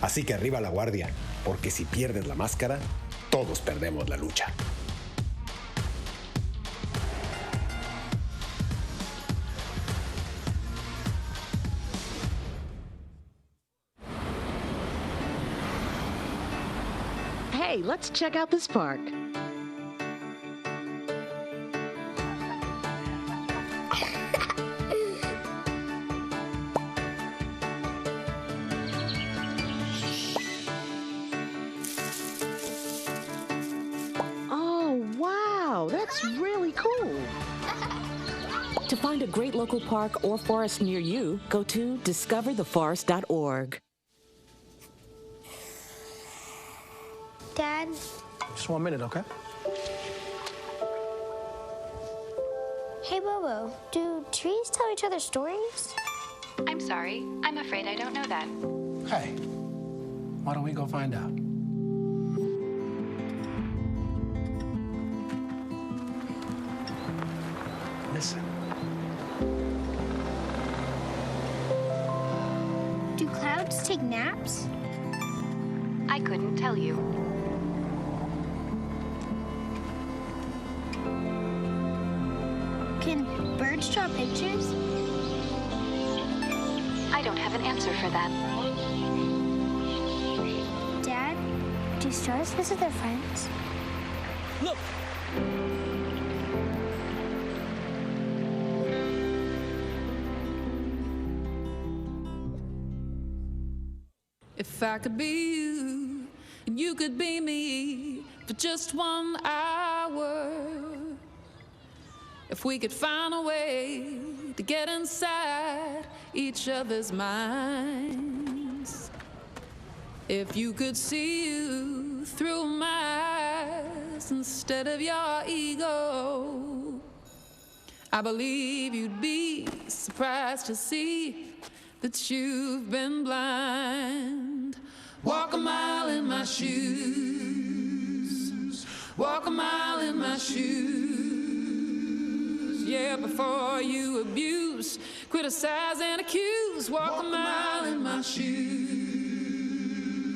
Así que arriba la guardia, porque si pierdes la máscara, todos perdemos la lucha. Hey, let's check out this park. Oh, wow, that's really cool. To find a great local park or forest near you, go to discovertheforest.org. Dad? Just 1 minute, okay? Hey, Bobo, do trees tell each other stories? I'm sorry. I'm afraid I don't know that. Hey, why don't we go find out? Listen. Do clouds take naps? I couldn't tell you. Can birds draw pictures? I don't have an answer for that. Dad, do stars visit their friends? Look! If I could be you, and you could be me for just 1 hour. If we could find a way to get inside each other's minds. If you could see you through my eyes instead of your ego. I believe you'd be surprised to see that you've been blind. Walk a mile in my shoes. Walk a mile in my shoes. Yeah, before you abuse, criticize and accuse. Walk a mile in my shoes.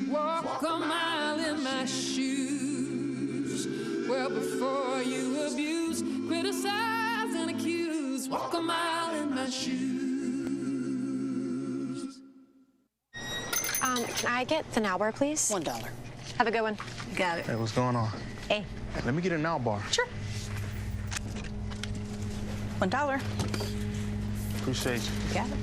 Walk a mile in my shoes. Well, before you abuse, criticize and accuse. Walk a mile in my shoes. Can I get the now bar, please? $1. Have a good one. Got it. Hey, what's going on? Hey. Hey, let me get a now bar. Sure. $1. Appreciate you. Got it.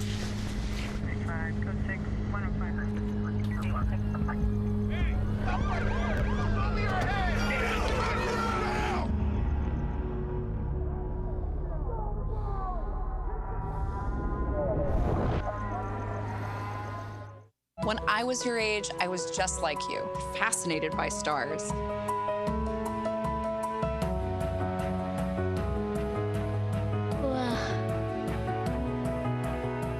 When I was your age, I was just like you, fascinated by stars.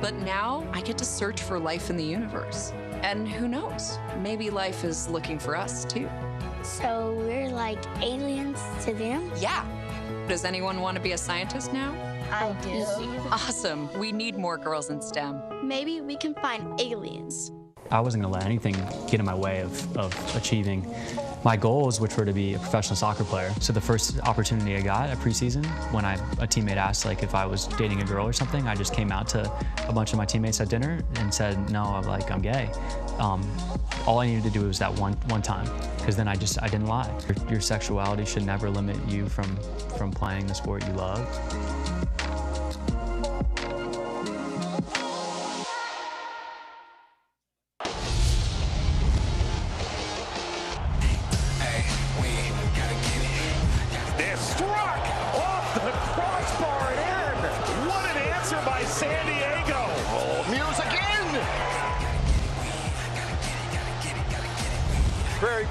But now I get to search for life in the universe. And who knows, maybe life is looking for us too. So we're like aliens to them? Yeah. Does anyone want to be a scientist now? I do. Awesome. We need more girls in STEM. Maybe we can find aliens. I wasn't going to let anything get in my way of achieving my goals, which were to be a professional soccer player. So the first opportunity I got at preseason, when a teammate asked like if I was dating a girl or something, I just came out to a bunch of my teammates at dinner and said, no, I'm gay. All I needed to do was that one time, because then I didn't lie. Your sexuality should never limit you from playing the sport you love.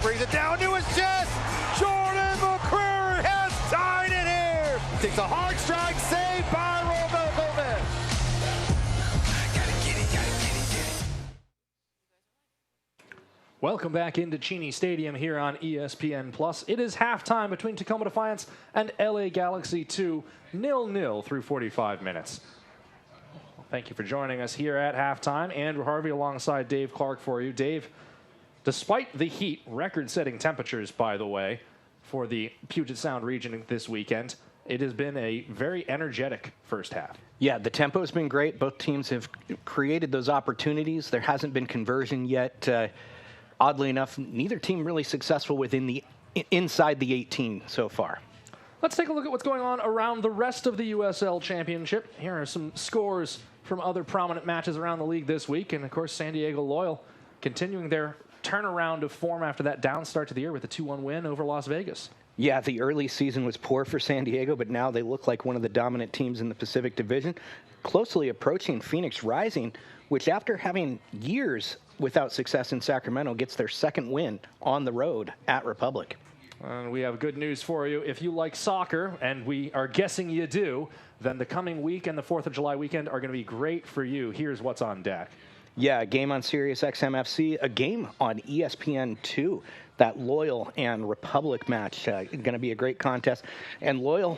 Brings it down to his chest. Jordan McCreary has tied it here. Takes a hard strike, saved by Robovic. Welcome back into Cheney Stadium here on ESPN Plus. It is halftime between Tacoma Defiance and LA Galaxy 2, 0-0 through 45 minutes. Thank you for joining us here at halftime. Andrew Harvey alongside Dave Clark for you. Dave, despite the heat, record-setting temperatures, by the way, for the Puget Sound region this weekend, it has been a very energetic first half. Yeah, the tempo's been great. Both teams have created those opportunities. There hasn't been conversion yet. Oddly enough, neither team really successful inside the 18 so far. Let's take a look at what's going on around the rest of the USL Championship. Here are some scores from other prominent matches around the league this week. And, of course, San Diego Loyal continuing their turnaround of form after that down start to the year with a 2-1 win over Las Vegas. Yeah, the early season was poor for San Diego, but now they look like one of the dominant teams in the Pacific Division, closely approaching Phoenix Rising, which after having years without success in Sacramento gets their second win on the road at Republic. We have good news for you. If you like soccer, and we are guessing you do, then the coming week and the 4th of July weekend are going to be great for you. Here's what's on deck. Yeah, a game on Sirius XM FC, a game on ESPN2, that Loyal and Republic match. Going to be a great contest. And Loyal,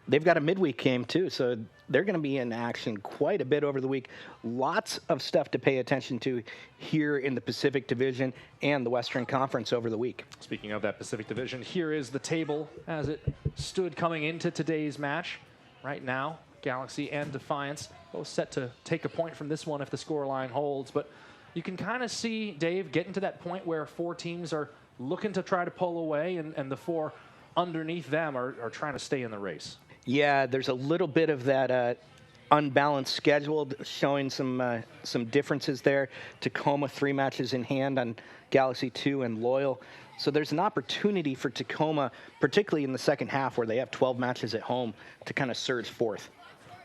they've got a midweek game too, so they're going to be in action quite a bit over the week. Lots of stuff to pay attention to here in the Pacific Division and the Western Conference over the week. Speaking of that Pacific Division, here is the table as it stood coming into today's match. Right now, Galaxy and Defiance both set to take a point from this one if the scoreline holds. But you can kind of see, Dave, getting to that point where four teams are looking to try to pull away, and the four underneath them are trying to stay in the race. Yeah, there's a little bit of that unbalanced schedule showing some differences there. Tacoma 3 matches in hand on Galaxy 2 and Loyal. So there's an opportunity for Tacoma, particularly in the second half where they have 12 matches at home, to kind of surge forth.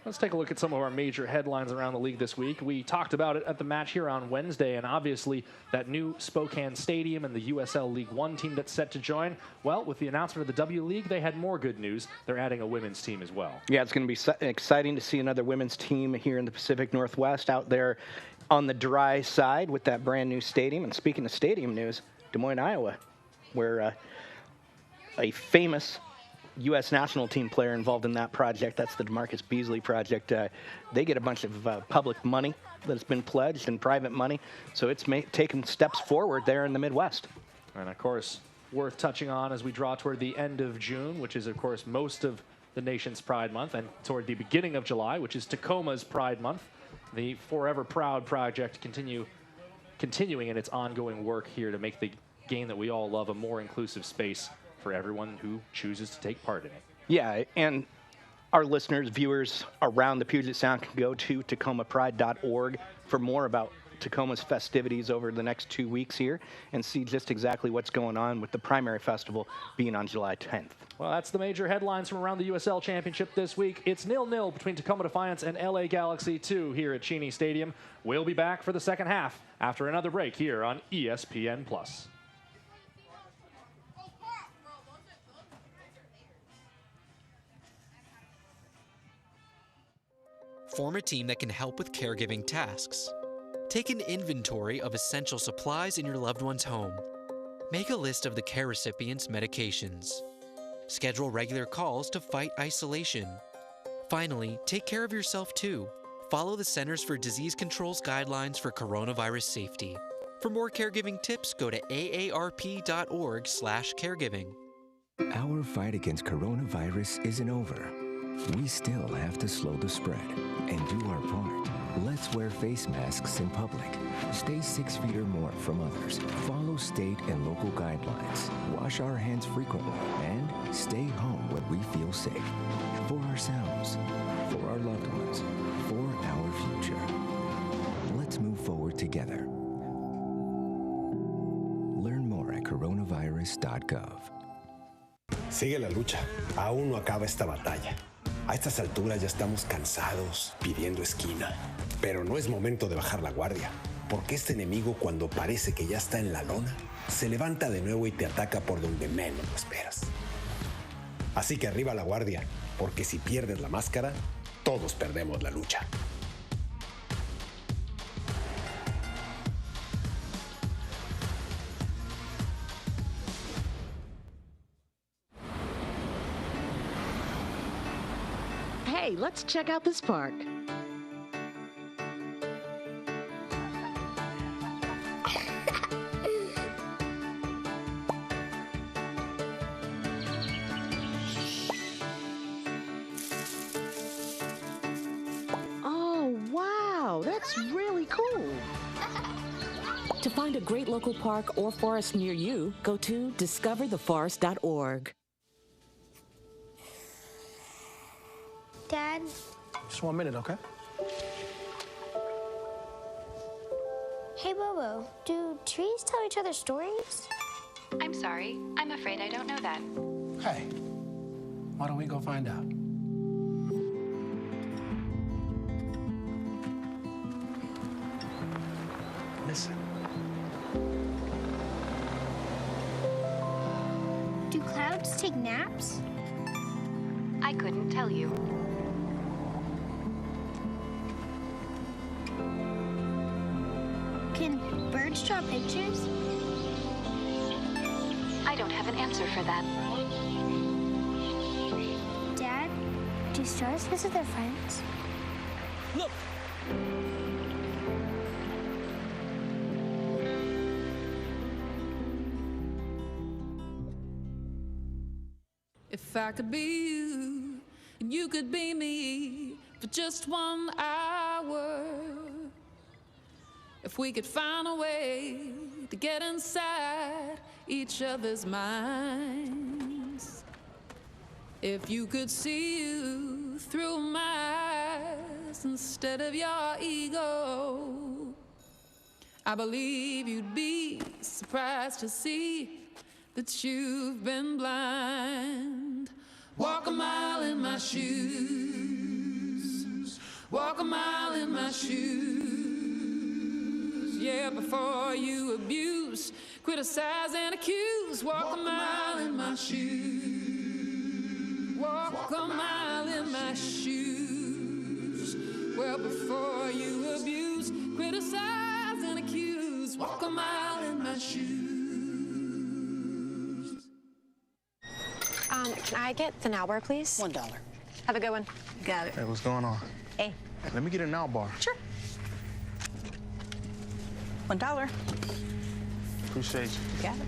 Let's take a look at some of our major headlines around the league this week. We talked about it at the match here on Wednesday, and obviously that new Spokane Stadium and the USL League One team that's set to join. Well, with the announcement of the W League, they had more good news. They're adding a women's team as well. Yeah, it's going to be exciting to see another women's team here in the Pacific Northwest out there on the dry side with that brand new stadium. And speaking of stadium news, Des Moines, Iowa, where a famous U.S. national team player involved in that project. That's the DeMarcus Beasley project. They get a bunch of public money that's been pledged and private money. So it's taken steps forward there in the Midwest. And, of course, worth touching on as we draw toward the end of June, which is, of course, most of the nation's Pride Month, and toward the beginning of July, which is Tacoma's Pride Month. The Forever Proud project continuing in its ongoing work here to make the game that we all love a more inclusive space for everyone who chooses to take part in it. Yeah, and our listeners, viewers around the Puget Sound can go to tacomapride.org for more about Tacoma's festivities over the next 2 weeks here and see just exactly what's going on with the primary festival being on July 10th. Well, that's the major headlines from around the USL Championship this week. It's 0-0 between Tacoma Defiance and LA Galaxy 2 here at Cheney Stadium. We'll be back for the second half after another break here on ESPN+. Form a team that can help with caregiving tasks. Take an inventory of essential supplies in your loved one's home. Make a list of the care recipient's medications. Schedule regular calls to fight isolation. Finally, take care of yourself too. Follow the Centers for Disease Control's guidelines for coronavirus safety. For more caregiving tips, go to aarp.org/caregiving. Our fight against coronavirus isn't over. We still have to slow the spread and do our part. Let's wear face masks in public. Stay 6 feet or more from others. Follow state and local guidelines. Wash our hands frequently and stay home when we feel safe. For ourselves, for our loved ones, for our future. Let's move forward together. Learn more at coronavirus.gov. Sigue la lucha. Aún no acaba esta batalla. A estas alturas ya estamos cansados, pidiendo esquina. Pero no es momento de bajar la guardia, porque este enemigo, cuando parece que ya está en la lona, se levanta de nuevo y te ataca por donde menos lo esperas. Así que arriba la guardia, porque si pierdes la máscara, todos perdemos la lucha. Hey, let's check out this park. Oh, wow, that's really cool. To find a great local park or forest near you, go to discovertheforest.org. Dad? Just 1 minute, okay? Hey, Bobo, do trees tell each other stories? I'm sorry. I'm afraid I don't know that. Hey, why don't we go find out? Listen. Do clouds take naps? I couldn't tell you. Can birds draw pictures? I don't have an answer for that. Dad, do stars visit their friends? Look! If I could be you, and you could be me for just 1 hour. If we could find a way to get inside each other's minds. If you could see you through my eyes instead of your ego, I believe you'd be surprised to see that you've been blind. Walk a mile in my shoes. Walk a mile in my shoes. Yeah, before you abuse, criticize and accuse. Walk a mile in my shoes. Walk a mile in my shoes. Well, before you abuse, criticize and accuse. Walk a mile in my shoes. Can I get the now bar, please? $1. Have a good one. Got it. Hey, what's going on? Hey. Let me get a now bar. Sure. $1. Appreciate you. Got it.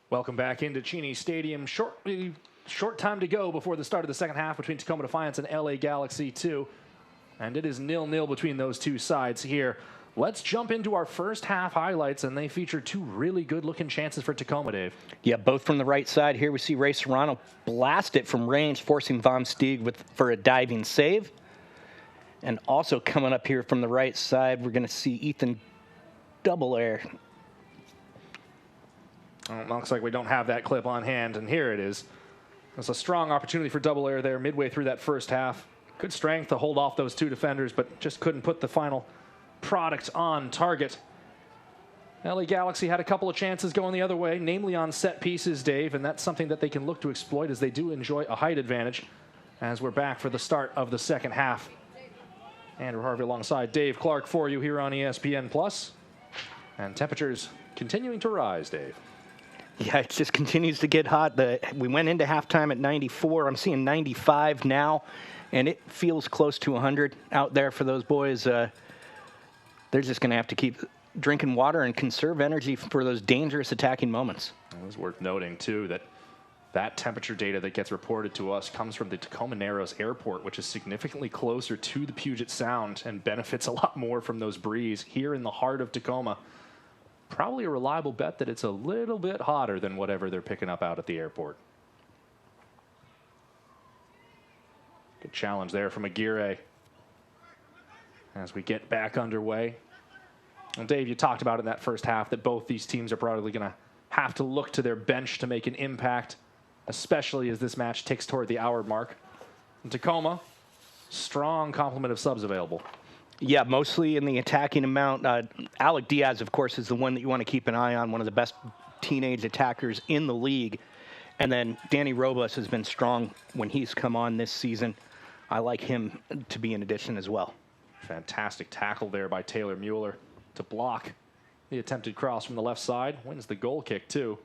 Welcome back into Cheney Stadium. Short time to go before the start of the second half between Tacoma Defiance and LA Galaxy 2. And it is 0-0 between those two sides here. Let's jump into our first half highlights, and they feature two really good-looking chances for Tacoma, Dave. Yeah, both from the right side. Here we see Ray Serrano blast it from range, forcing Vom Steeg for a diving save. And also coming up here from the right side, we're going to see Ethan double air. Well, it looks like we don't have that clip on hand, and here it is. There's a strong opportunity for double air there midway through that first half. Good strength to hold off those two defenders, but just couldn't put the final product on target. LA Galaxy had a couple of chances going the other way, namely on set pieces, Dave, and that's something that they can look to exploit as they do enjoy a height advantage as we're back for the start of the second half. Andrew Harvey alongside Dave Clark for you here on ESPN+. And temperatures continuing to rise, Dave. Yeah, it just continues to get hot. We went into halftime at 94. I'm seeing 95 now, and it feels close to 100 out there for those boys. They're just going to have to keep drinking water and conserve energy for those dangerous attacking moments. It was worth noting, too, that temperature data that gets reported to us comes from the Tacoma Narrows Airport, which is significantly closer to the Puget Sound and benefits a lot more from those breeze here in the heart of Tacoma. Probably a reliable bet that it's a little bit hotter than whatever they're picking up out at the airport. Good challenge there from Aguirre as we get back underway. Well, Dave, you talked about in that first half that both these teams are probably going to have to look to their bench to make an impact, especially as this match ticks toward the hour mark. In Tacoma, strong complement of subs available. Yeah, mostly in the attacking amount. Alec Diaz, of course, is the one that you want to keep an eye on, one of the best teenage attackers in the league. And then Danny Robles has been strong when he's come on this season. I like him to be in addition as well. Fantastic tackle there by Taylor Mueller to block the attempted cross from the left side. Wins the goal kick, too.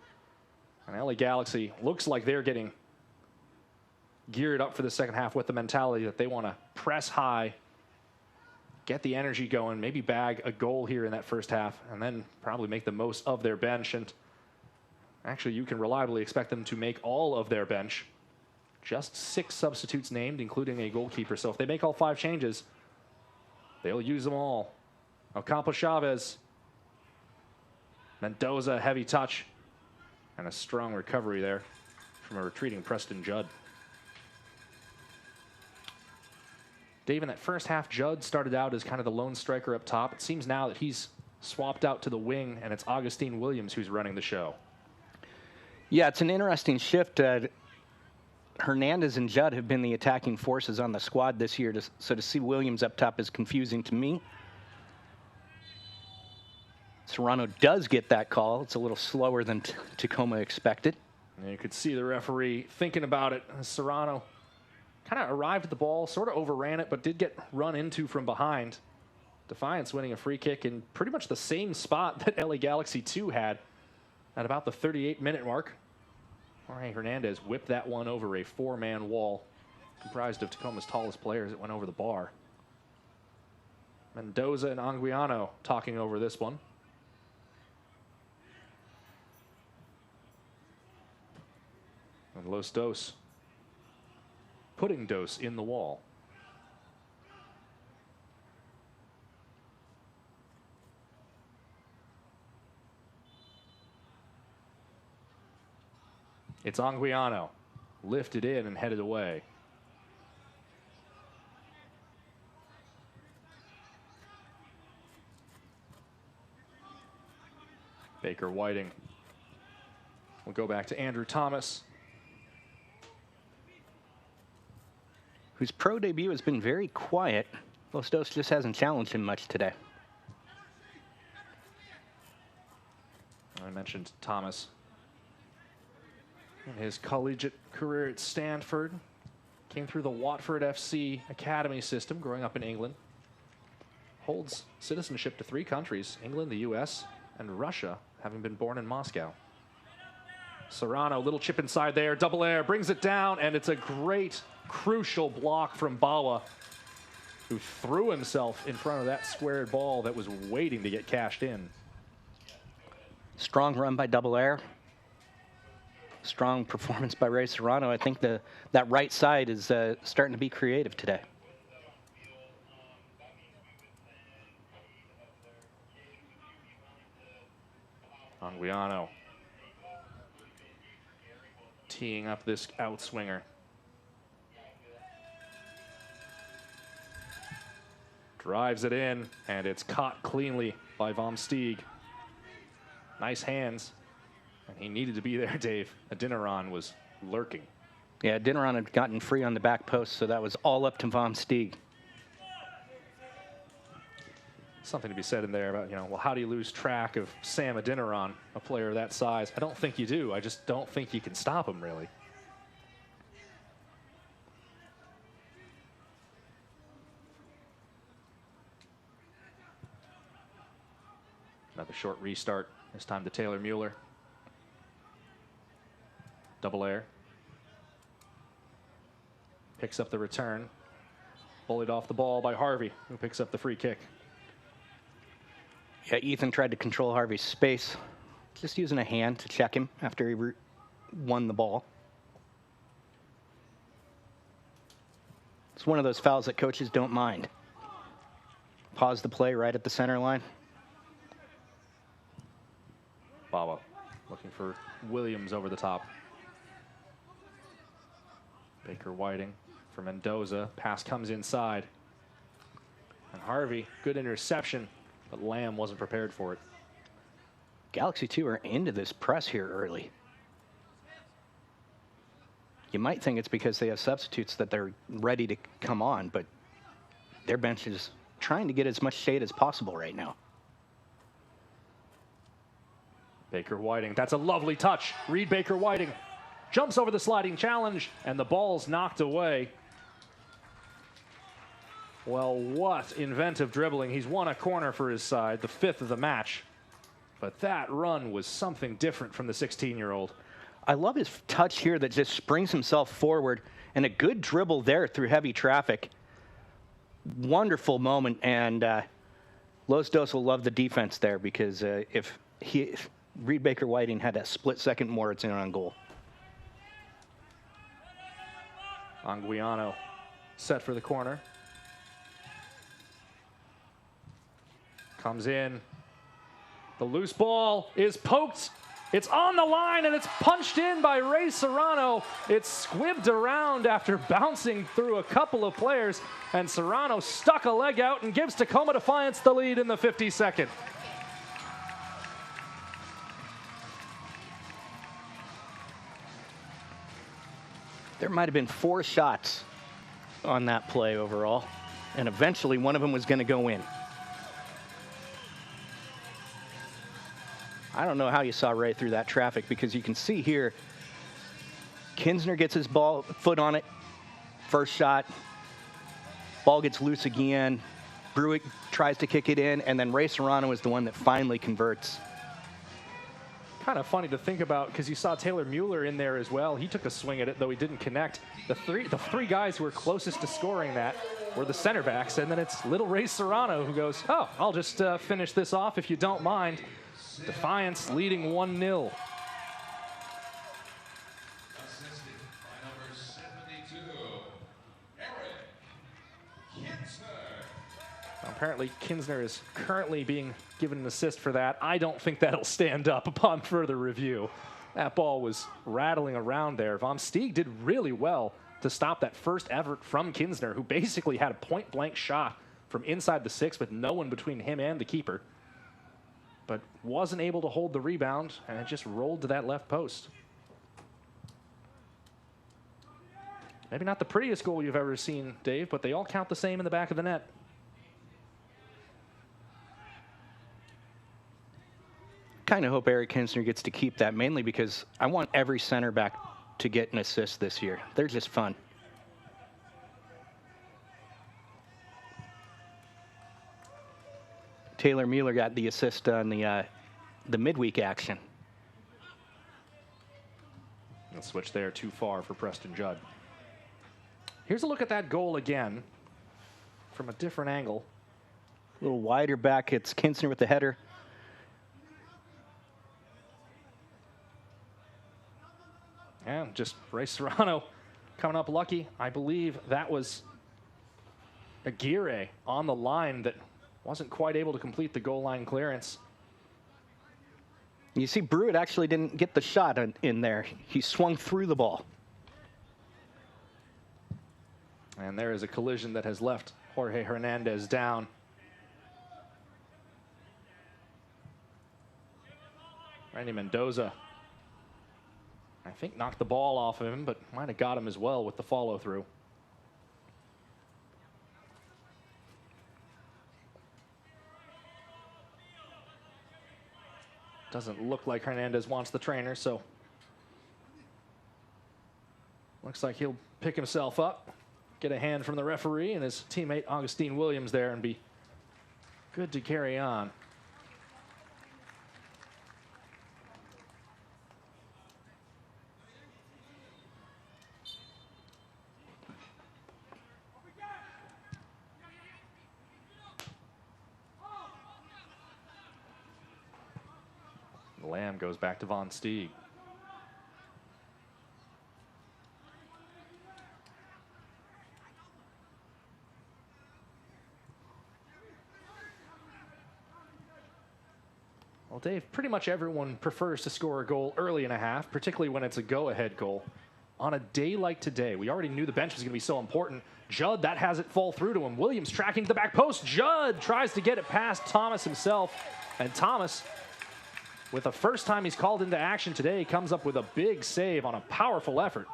And LA Galaxy looks like they're getting geared up for the second half with the mentality that they want to press high, get the energy going, maybe bag a goal here in that first half, and then probably make the most of their bench. And actually, you can reliably expect them to make all of their bench. Just 6 substitutes named, including a goalkeeper. So if they make all 5 changes, they'll use them all. Ocampo Chavez. Mendoza, heavy touch. And a strong recovery there from a retreating Preston Judd. Dave, in that first half, Judd started out as kind of the lone striker up top. It seems now that he's swapped out to the wing, and it's Augustine Williams who's running the show. Yeah, it's an interesting shift. Hernandez and Judd have been the attacking forces on the squad this year, so to see Williams up top is confusing to me. Serrano does get that call. It's a little slower than Tacoma expected. And you could see the referee thinking about it. Serrano kind of arrived at the ball, sort of overran it, but did get run into from behind. Defiance winning a free kick in pretty much the same spot that LA Galaxy 2 had at about the 38-minute mark. Jorge Hernandez whipped that one over a 4-man wall comprised of Tacoma's tallest players. It went over the bar. Mendoza and Anguiano talking over this one. And Los Dos putting Dos in the wall. It's Anguiano, lifted in and headed away. Baker Whiting will go back to Andrew Thomas, whose pro debut has been very quiet. Los Dos just hasn't challenged him much today. I mentioned Thomas in his collegiate career at Stanford. Came through the Watford FC academy system growing up in England. Holds citizenship to 3 countries, England, the US, and Russia, having been born in Moscow. Serrano, little chip inside there, double air, brings it down, and it's a great, crucial block from Bawa, who threw himself in front of that squared ball that was waiting to get cashed in. Strong run by double air. Strong performance by Ray Serrano. I think that right side is starting to be creative today. Anguiano teeing up this outswinger. Drives it in, and it's caught cleanly by Vom Steeg. Nice hands. And he needed to be there, Dave. Adinaron was lurking. Yeah, Adinaron had gotten free on the back post, so that was all up to Vom Steeg. Something to be said in there about, well, how do you lose track of Sam Adinaron, a player of that size? I don't think you do. I just don't think you can stop him, really. Another short restart. This time to Taylor Mueller. Double air. Picks up the return. Bullied off the ball by Harvey, who picks up the free kick. Yeah, Ethan tried to control Harvey's space, just using a hand to check him after he won the ball. It's one of those fouls that coaches don't mind. Pause the play right at the center line. Bawa looking for Williams over the top. Baker Whiting for Mendoza. Pass comes inside. And Harvey, good interception, but Lamb wasn't prepared for it. Galaxy 2 are into this press here early. You might think it's because they have substitutes that they're ready to come on, but their bench is trying to get as much shade as possible right now. Baker Whiting, that's a lovely touch. Reed Baker Whiting jumps over the sliding challenge, and the ball's knocked away. Well, what inventive dribbling. He's won a corner for his side, the 5th of the match. But that run was something different from the 16-year-old. I love his touch here that just springs himself forward, and a good dribble there through heavy traffic. Wonderful moment, and Los Dos will love the defense there, because if Reed Baker Whiting had that split second more, it's in on goal. Anguiano set for the corner. Comes in. The loose ball is poked. It's on the line, and it's punched in by Ray Serrano. It's squibbed around after bouncing through a couple of players, and Serrano stuck a leg out and gives Tacoma Defiance the lead in the 52nd. There might have been 4 shots on that play overall, and eventually one of them was going to go in. I don't know how you saw Ray through that traffic, because you can see here, Kinsner gets his foot on it, first shot, ball gets loose again, Bruick tries to kick it in, and then Ray Serrano is the one that finally converts. Kind of funny to think about, because you saw Taylor Mueller in there as well. He took a swing at it, though he didn't connect. The three guys who were closest to scoring that were the center backs, and then it's little Ray Serrano who goes, oh, I'll just finish this off if you don't mind. Defiance leading 1-0. Apparently, Kinsner is currently being given an assist for that. I don't think that'll stand up upon further review. That ball was rattling around there. Vom Steeg did really well to stop that first effort from Kinsner, who basically had a point-blank shot from inside the 6 with no one between him and the keeper. but wasn't able to hold the rebound, and it just rolled to that left post. Maybe not the prettiest goal you've ever seen, Dave, but they all count the same in the back of the net. Kind of hope Eric Kinsner gets to keep that, mainly because I want every center back to get an assist this year. They're just fun. Taylor Mueller got the assist on the midweek action. The switch there too far for Preston Judd. Here's a look at that goal again from a different angle. A little wider back. It's Kinsner with the header. And just Ray Serrano coming up lucky. I believe that was Aguirre on the line that wasn't quite able to complete the goal line clearance. You see, Brewitt actually didn't get the shot in there. He swung through the ball. And there is a collision that has left Jorge Hernandez down. Randy Mendoza, I think, knocked the ball off of him, but might have got him as well with the follow through. Doesn't look like Hernandez wants the trainer, so looks like he'll pick himself up, get a hand from the referee and his teammate Augustine Williams there, and be good to carry on. Lamb goes back to Von Steeg. Well, Dave, pretty much everyone prefers to score a goal early in a half, particularly when it's a go-ahead goal. On a day like today, we already knew the bench was going to be so important. Judd, that has it fall through to him. Williams tracking to the back post. Judd tries to get it past Thomas himself, and Thomas, with the first time he's called into action today, comes up with a big save on a powerful effort.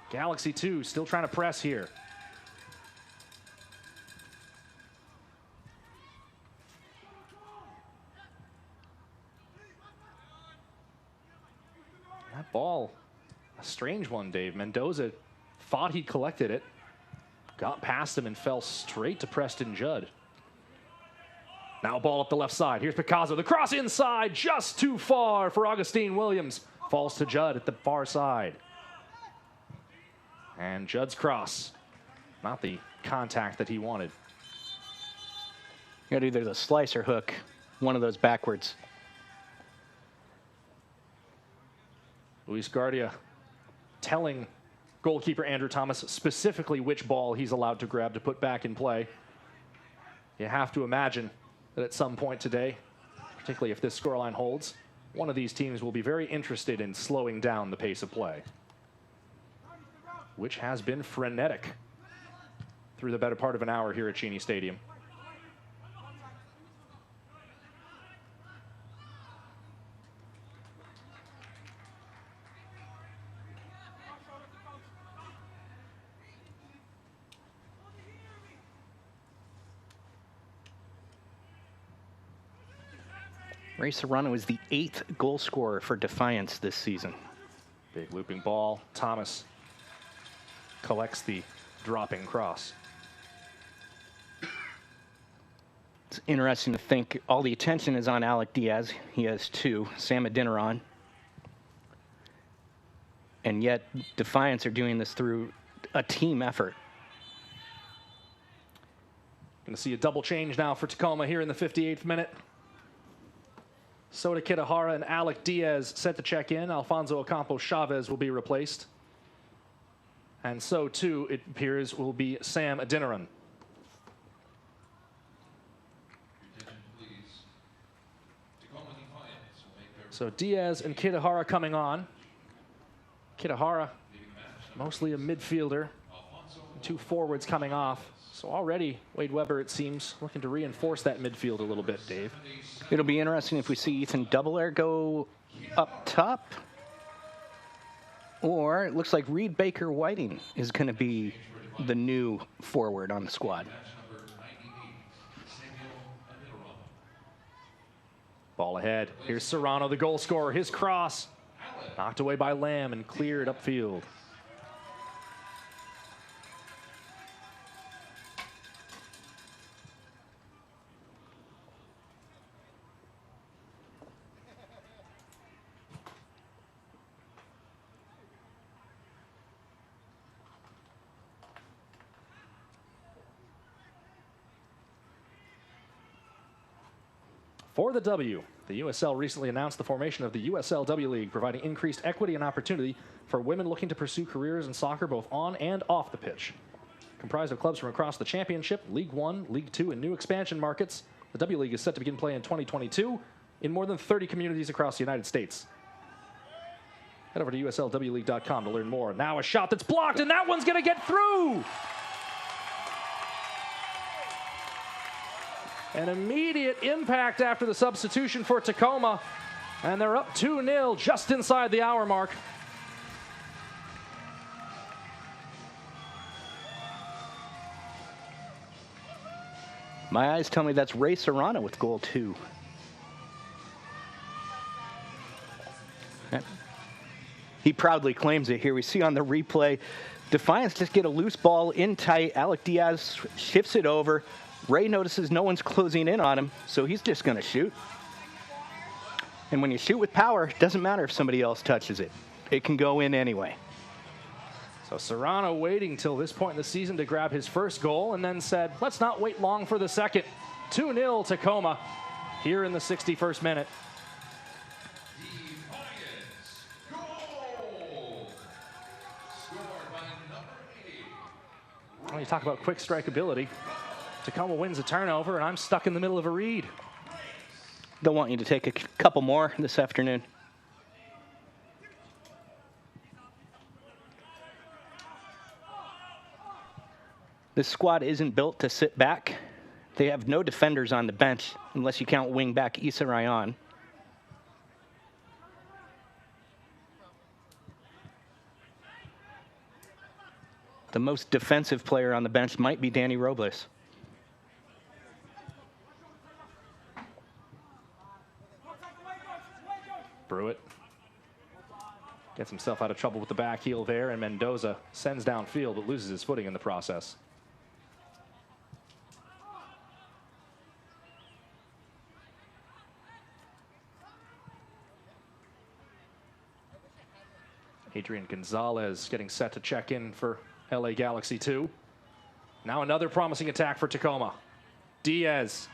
Galaxy 2 still trying to press here. That ball, a strange one, Dave. Mendoza thought he collected it, got past him and fell straight to Preston Judd. Now ball up the left side. Here's Picasso. The cross inside, just too far for Augustine Williams. Falls to Judd at the far side. And Judd's cross, not the contact that he wanted. You got either the slice or hook, one of those backwards. Luis Guardia telling goalkeeper Andrew Thomas specifically which ball he's allowed to grab to put back in play. You have to imagine that at some point today, particularly if this scoreline holds, one of these teams will be very interested in slowing down the pace of play, which has been frenetic through the better part of an hour here at Cheney Stadium. Ray Serrano is the 8th goal scorer for Defiance this season. Big looping ball. Thomas collects the dropping cross. It's interesting to think all the attention is on Alec Diaz. He has 2. Sam Adeniran. And yet Defiance are doing this through a team effort. Going to see a double change now for Tacoma here in the 58th minute. Soda Kitahara and Alec Diaz set to check in. Alfonso Ocampo Chavez will be replaced. And so, too, it appears, will be Sam Adeniran. So Diaz and Kitahara coming on. Kitahara, mostly a midfielder. 2 forwards coming off. So already Wade Weber, it seems, looking to reinforce that midfield a little bit, Dave. It'll be interesting if we see Ethan Doubleair go up top. Or it looks like Reed Baker Whiting is going to be the new forward on the squad. Ball ahead. Here's Serrano, the goal scorer. His cross knocked away by Lamb and cleared upfield. For the W, the USL recently announced the formation of the USLW League, providing increased equity and opportunity for women looking to pursue careers in soccer both on and off the pitch. Comprised of clubs from across the Championship, League One, League Two, and new expansion markets, the W League is set to begin play in 2022 in more than 30 communities across the United States. Head over to USLWleague.com to learn more. Now a shot that's blocked, and that one's going to get through! An immediate impact after the substitution for Tacoma, and they're up 2-0 just inside the hour mark. My eyes tell me that's Ray Serrano with goal 2. He proudly claims it here. We see on the replay, Defiance just get a loose ball in tight. Alec Diaz shifts it over. Ray notices no one's closing in on him, so he's just going to shoot. And when you shoot with power, it doesn't matter if somebody else touches it. It can go in anyway. So Serrano waiting till this point in the season to grab his first goal, and then said, let's not wait long for the second. 2-0 Tacoma here in the 61st minute. Well, you talk about quick strike ability. Tacoma wins a turnover, and I'm stuck in the middle of a read. They'll want you to take a couple more this afternoon. This squad isn't built to sit back. They have no defenders on the bench, unless you count wing back Issa Rayan. The most defensive player on the bench might be Danny Robles. Brewitt gets himself out of trouble with the back heel there, and Mendoza sends downfield but loses his footing in the process. Adrian Gonzalez getting set to check in for LA Galaxy 2. Now another promising attack for Tacoma. Diaz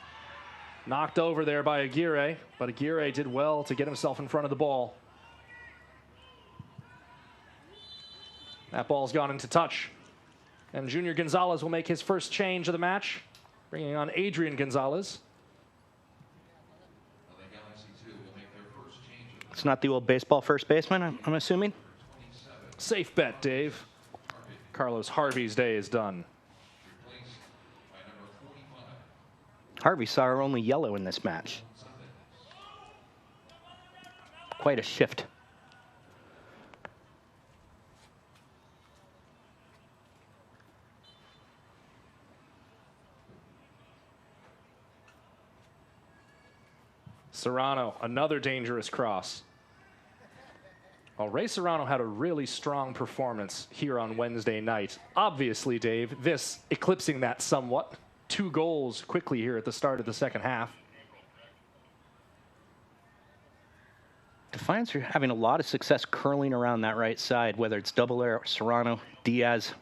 knocked over there by Aguirre, but Aguirre did well to get himself in front of the ball. That ball's gone into touch. And Junior Gonzalez will make his first change of the match, bringing on Adrian Gonzalez. It's not the old baseball first baseman, I'm assuming? Safe bet, Dave. Carlos Harvey's day is done. Harvey saw our only yellow in this match. Quite a shift. Serrano, another dangerous cross. Well, Ray Serrano had a really strong performance here on Wednesday night. Obviously, Dave, this eclipsing that somewhat. 2 goals quickly here at the start of the second half. Defiance are having a lot of success curling around that right side, whether it's Doubleair, Serrano, Diaz.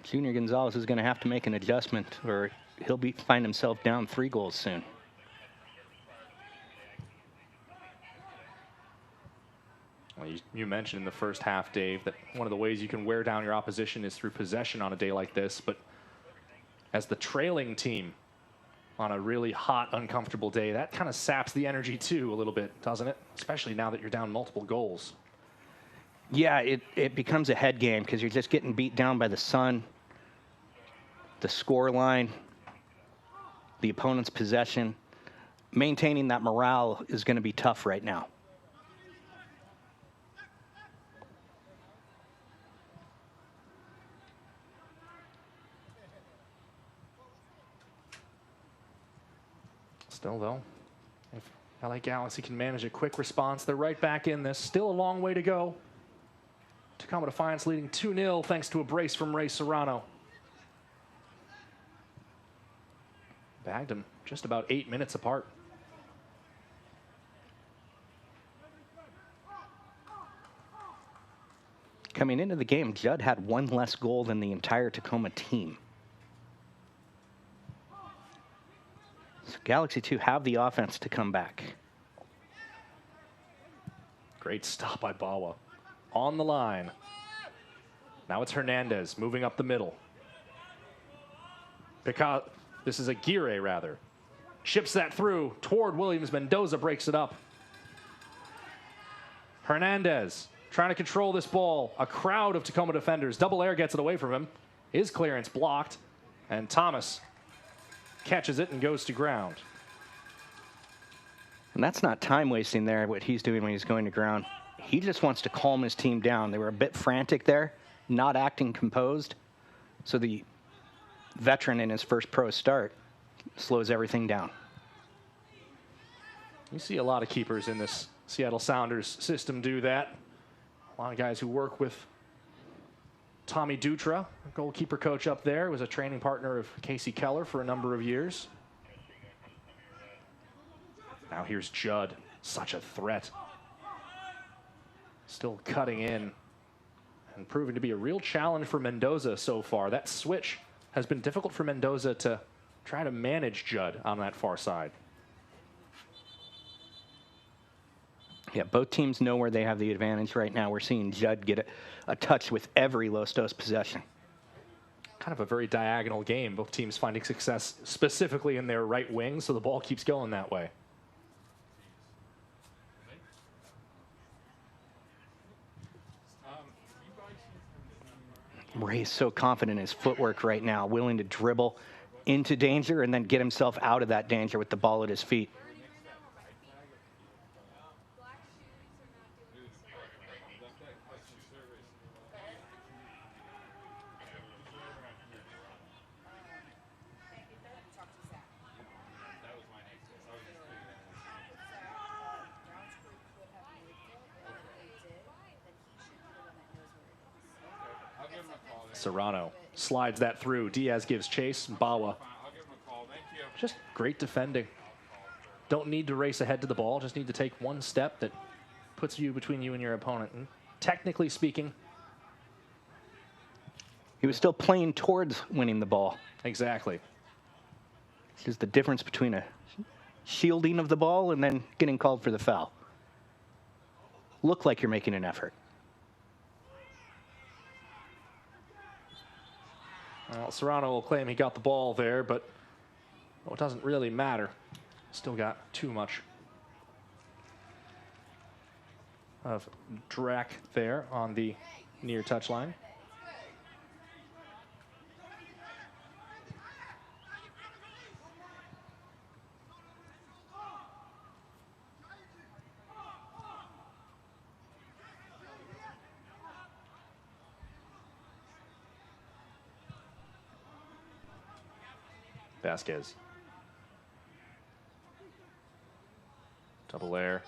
Junior Gonzalez is going to have to make an adjustment, or he'll find himself down 3 goals soon. Well, you mentioned in the first half, Dave, that one of the ways you can wear down your opposition is through possession on a day like this, but as the trailing team on a really hot, uncomfortable day. That kind of saps the energy too a little bit, doesn't it? Especially now that you're down multiple goals. Yeah, it becomes a head game because you're just getting beat down by the sun, the score line, the opponent's possession. Maintaining that morale is going to be tough right now. Still, though, if LA Galaxy can manage a quick response, they're right back in this. Still a long way to go. Tacoma Defiance leading 2-0 thanks to a brace from Ray Serrano. Bagged him just about 8 minutes apart. Coming into the game, Judd had one less goal than the entire Tacoma team. So Galaxy 2 have the offense to come back. Great stop by Bawa. On the line. Now it's Hernandez moving up the middle. This is Aguirre, rather. Ships that through toward Williams. Mendoza breaks it up. Hernandez trying to control this ball. A crowd of Tacoma defenders. Double Air gets it away from him. His clearance blocked. And Thomas catches it and goes to ground. And that's not time wasting there, what he's doing when he's going to ground. He just wants to calm his team down. They were a bit frantic there, not acting composed. So the veteran in his first pro start slows everything down. You see a lot of keepers in this Seattle Sounders system do that. A lot of guys who work with Tommy Dutra, goalkeeper coach up there, was a training partner of Casey Keller for a number of years. Now here's Judd, such a threat. Still cutting in and proving to be a real challenge for Mendoza so far. That switch has been difficult for Mendoza to try to manage Judd on that far side. Yeah, both teams know where they have the advantage right now. We're seeing Judd get a touch with every Los Dos possession. Kind of a very diagonal game. Both teams finding success specifically in their right wing, so the ball keeps going that way. Ray's so confident in his footwork right now, willing to dribble into danger and then get himself out of that danger with the ball at his feet. Serrano slides that through. Diaz gives chase. Bawa. Just great defending. Don't need to race ahead to the ball. Just need to take one step that puts you between you and your opponent. And technically speaking, he was still playing towards winning the ball. Exactly. This is the difference between a shielding of the ball and then getting called for the foul. Look like you're making an effort. Well, Serrano will claim he got the ball there, but it doesn't really matter. Still got too much of Drac there on the near touchline. Vasquez. Double air.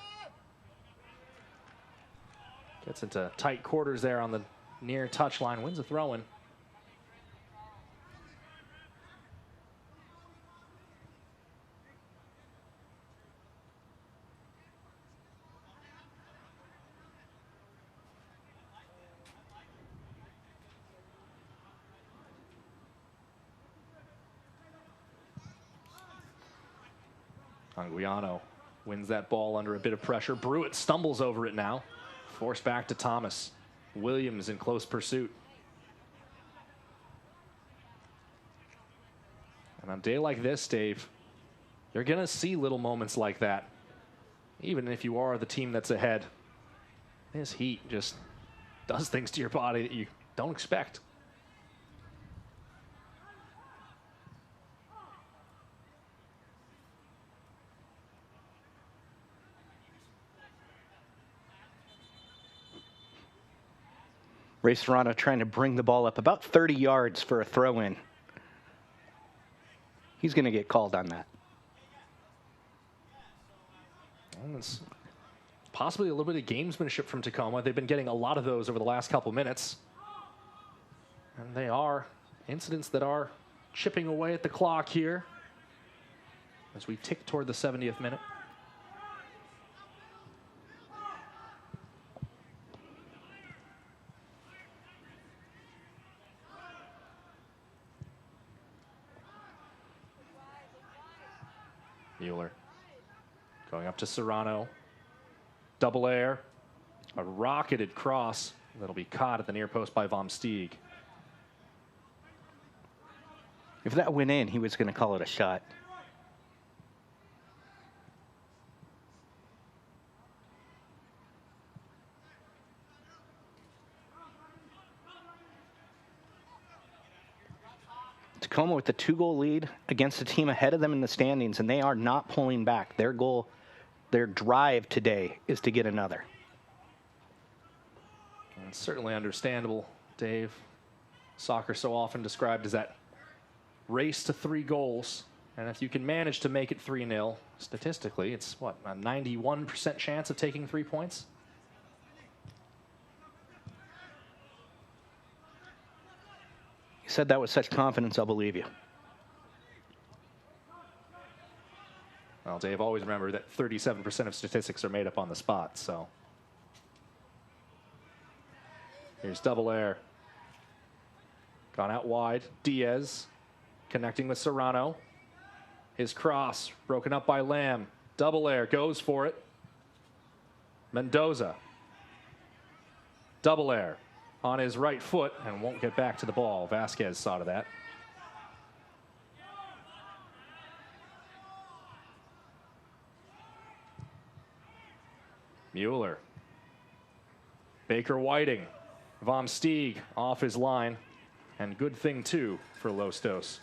Gets into tight quarters there on the near touchline. Wins a throw-in. Anguiano wins that ball under a bit of pressure. Brewitt stumbles over it now. Forced back to Thomas. Williams in close pursuit. And on a day like this, Dave, you're going to see little moments like that. Even if you are the team that's ahead, this heat just does things to your body that you don't expect. Ray Serrano trying to bring the ball up about 30 yards for a throw-in. He's going to get called on that. And it's possibly a little bit of gamesmanship from Tacoma. They've been getting a lot of those over the last couple minutes. And they are incidents that are chipping away at the clock here as we tick toward the 70th minute. Mueller going up to Serrano. Double air. A rocketed cross that'll be caught at the near post by Vom Steeg. If that went in, he was going to call it a shot. Tacoma with the 2-goal lead against a team ahead of them in the standings, and they are not pulling back. Their goal, their drive today is to get another. And it's certainly understandable, Dave. Soccer so often described as that race to 3 goals. And if you can manage to make it 3-0, statistically, it's what, a 91% chance of taking 3 points? You said that with such confidence, I'll believe you. Well, Dave, always remember that 37% of statistics are made up on the spot, so. Here's double air. Gone out wide. Diaz connecting with Serrano. His cross broken up by Lamb. Double air goes for it. Mendoza. Double air on his right foot and won't get back to the ball. Vasquez saw to that. Mueller. Baker Whiting. Vom Steeg off his line. And good thing, too, for Los Dos.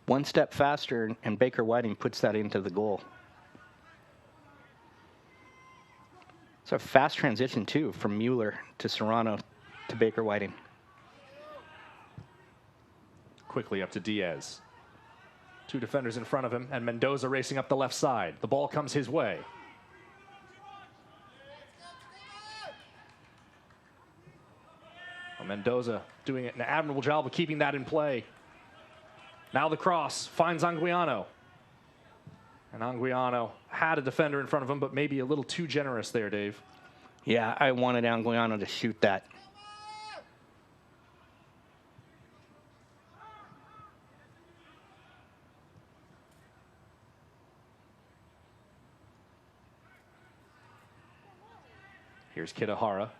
One step faster, and Baker Whiting puts that into the goal. It's a fast transition, too, from Mueller to Serrano to Baker Whiting. Quickly up to Diaz. 2 defenders in front of him, and Mendoza racing up the left side. The ball comes his way. Well, Mendoza doing an admirable job of keeping that in play. Now the cross finds Anguiano. And Anguiano had a defender in front of him, but maybe a little too generous there, Dave. Yeah, I wanted Anguiano to shoot that. Here's Kitahara.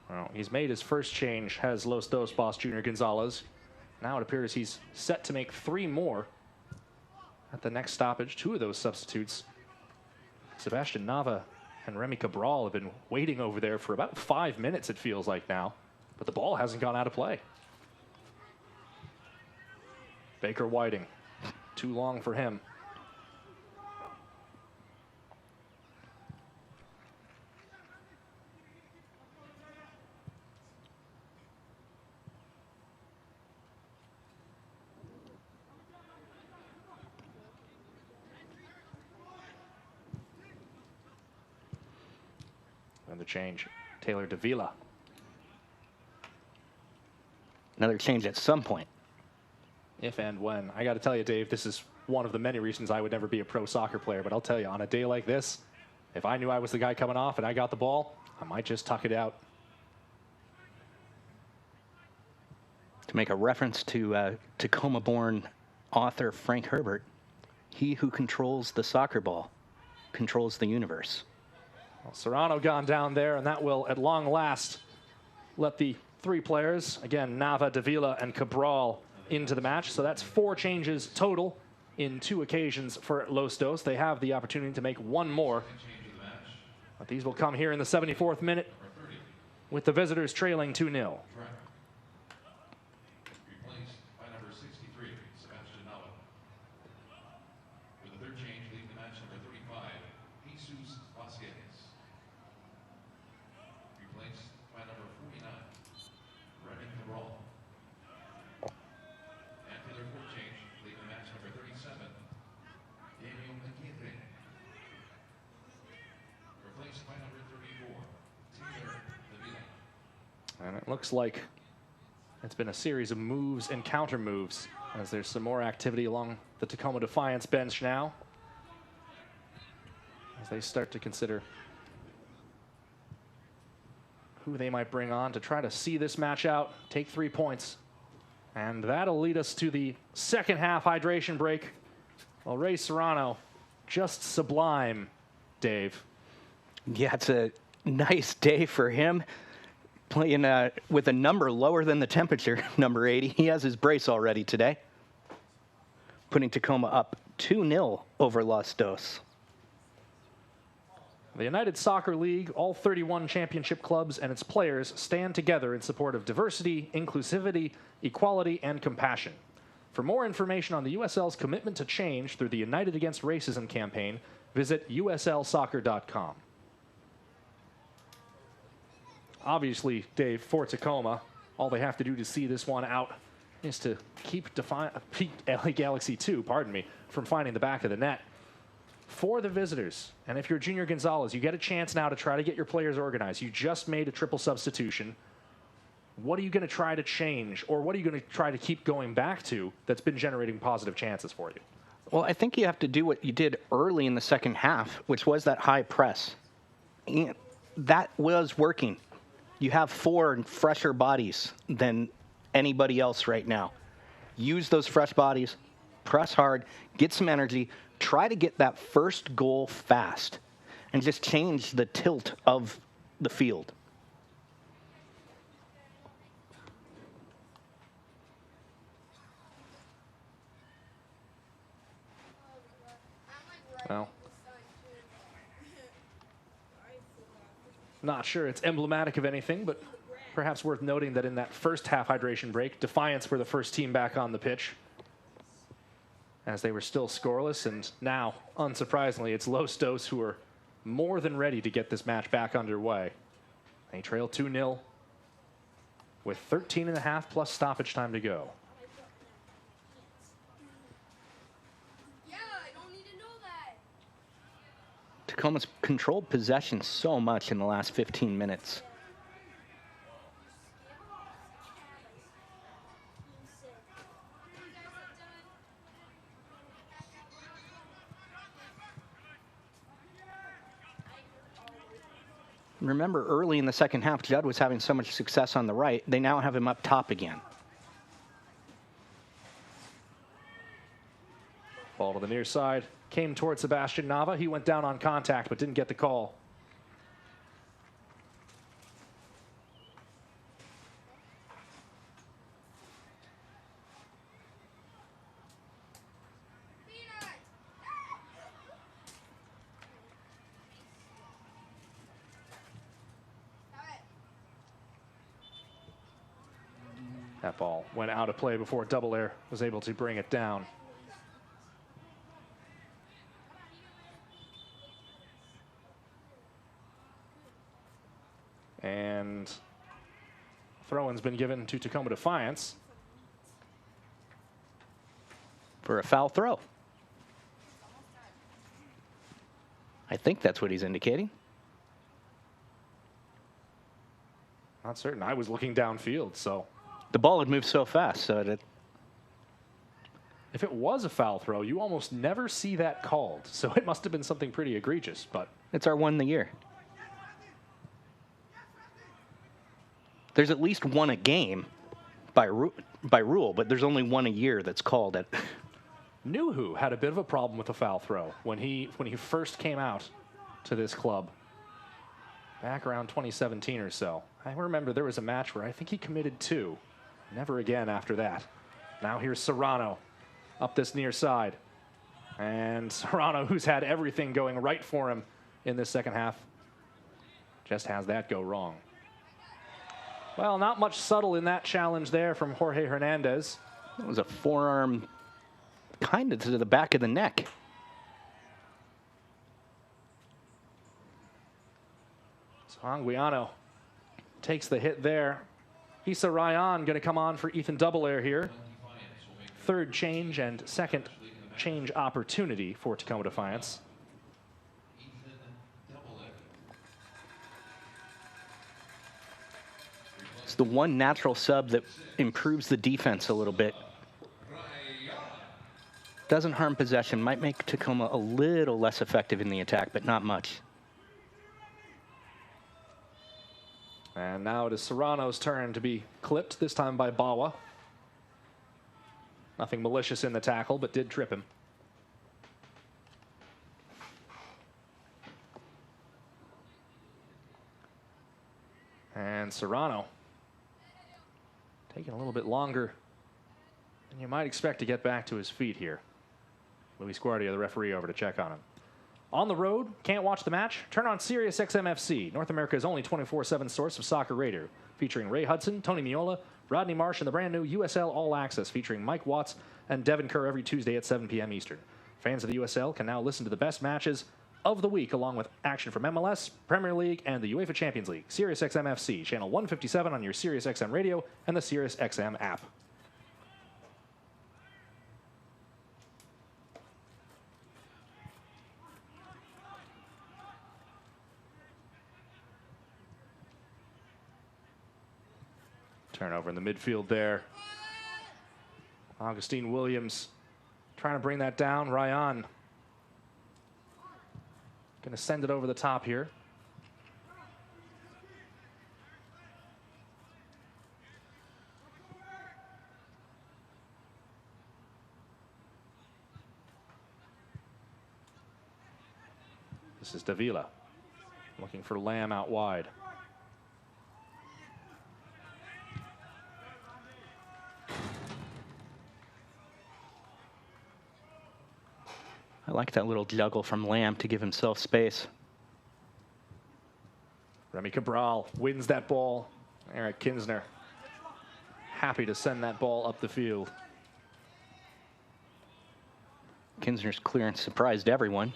Well, he's made his first change, has Los Dos boss Junior Gonzalez. Now it appears he's set to make 3 more at the next stoppage. 2 of those substitutes, Sebastian Nava and Remy Cabral, have been waiting over there for about 5 minutes, it feels like now. But the ball hasn't gone out of play. Baker Whiting, too long for him. And the change, Taylor Davila. another change at some point. If and when. I got to tell you, Dave, this is one of the many reasons I would never be a pro soccer player. But I'll tell you, on a day like this, if I knew I was the guy coming off and I got the ball, I might just tuck it out. To make a reference to Tacoma-born author Frank Herbert, he who controls the soccer ball controls the universe. Well, Serrano gone down there, and that will, at long last, let the three players, again, Nava, Davila, and Cabral, into the match. So that's 4 changes total in 2 occasions for Los Dos. They have the opportunity to make 1 more. But these will come here in the 74th minute with the visitors trailing 2-0. And it looks like it's been a series of moves and counter moves as there's some more activity along the Tacoma Defiance bench now, as they start to consider who they might bring on to try to see this match out, take 3 points. And that'll lead us to the second half hydration break. Well, Ray Serrano, just sublime, Dave. Yeah, it's a nice day for him. Playing with a number lower than the temperature, number 80. He has his brace already today, putting Tacoma up 2-0 over Los Dos. The United Soccer League, all 31 championship clubs and its players stand together in support of diversity, inclusivity, equality, and compassion. For more information on the USL's commitment to change through the United Against Racism campaign, visit uslsoccer.com. Obviously, Dave, for Tacoma, all they have to do to see this one out is to keep LA Galaxy 2, from finding the back of the net. For the visitors, and if you're Junior Gonzalez, you get a chance now to try to get your players organized. You just made a triple substitution. What are you going to try to change, or what are you going to try to keep going back to that's been generating positive chances for you? Well, I think you have to do what you did early in the second half, which was that high press. And that was working. You have 4 fresher bodies than anybody else right now. Use those fresh bodies, press hard, get some energy, try to get that first goal fast, and just change the tilt of the field. Well, not sure it's emblematic of anything, but perhaps worth noting that in that first half hydration break, Defiance were the first team back on the pitch, as they were still scoreless. And now, unsurprisingly, it's Los Dos who are more than ready to get this match back underway. They trail 2-0 with 13.5 plus stoppage time to go. Tacoma's controlled possession so much in the last 15 minutes. Remember, early in the second half, Judd was having so much success on the right. They now have him up top again. Ball to the near side. Came towards Sebastian Nava. He went down on contact, but didn't get the call. That ball went out of play before Double Air was able to bring it down. And throw-in's been given to Tacoma Defiance for a foul throw. I think that's what he's indicating. Not certain. I was looking downfield, so. The ball had moved so fast, so that if it was a foul throw, you almost never see that called. So it must have been something pretty egregious, but it's our one of the year. There's at least one a game by rule, but there's only one a year that's called it. Nuhu had a bit of a problem with the foul throw when he first came out to this club back around 2017 or so. I remember there was a match where I think he committed 2. Never again after that. Now here's Serrano up this near side. And Serrano, who's had everything going right for him in this second half, just has that go wrong. Well, not much subtle in that challenge there from Jorge Hernandez. It was a forearm kind of to the back of the neck. So Anguiano takes the hit there. Issa Ryan going to come on for Ethan Doubleair here. Third change and second change opportunity for Tacoma Defiance. It's the one natural sub that improves the defense a little bit. Doesn't harm possession, might make Tacoma a little less effective in the attack, but not much. And now it is Serrano's turn to be clipped, this time by Bawa. Nothing malicious in the tackle, but did trip him. And Serrano taking a little bit longer than you might expect to get back to his feet here. Luis Guardia, the referee, over to check on him. On the road, can't watch the match? Turn on Sirius XM FC, North America's only 24/7 source of soccer radio, featuring Ray Hudson, Tony Miola, Rodney Marsh, and the brand new USL All Access, featuring Mike Watts and Devin Kerr every Tuesday at 7 p.m. Eastern. Fans of the USL can now listen to the best matches of the week, along with action from MLS, Premier League, and the UEFA Champions League. Sirius XM FC, channel 157 on your Sirius XM radio and the Sirius XM app. Turnover in the midfield there. Augustine Williams trying to bring that down. Ryan going to send it over the top here. This is Davila looking for Lamb out wide. I like that little juggle from Lamb to give himself space. Remy Cabral wins that ball. Eric Kinsner happy to send that ball up the field. Kinsner's clearance surprised everyone.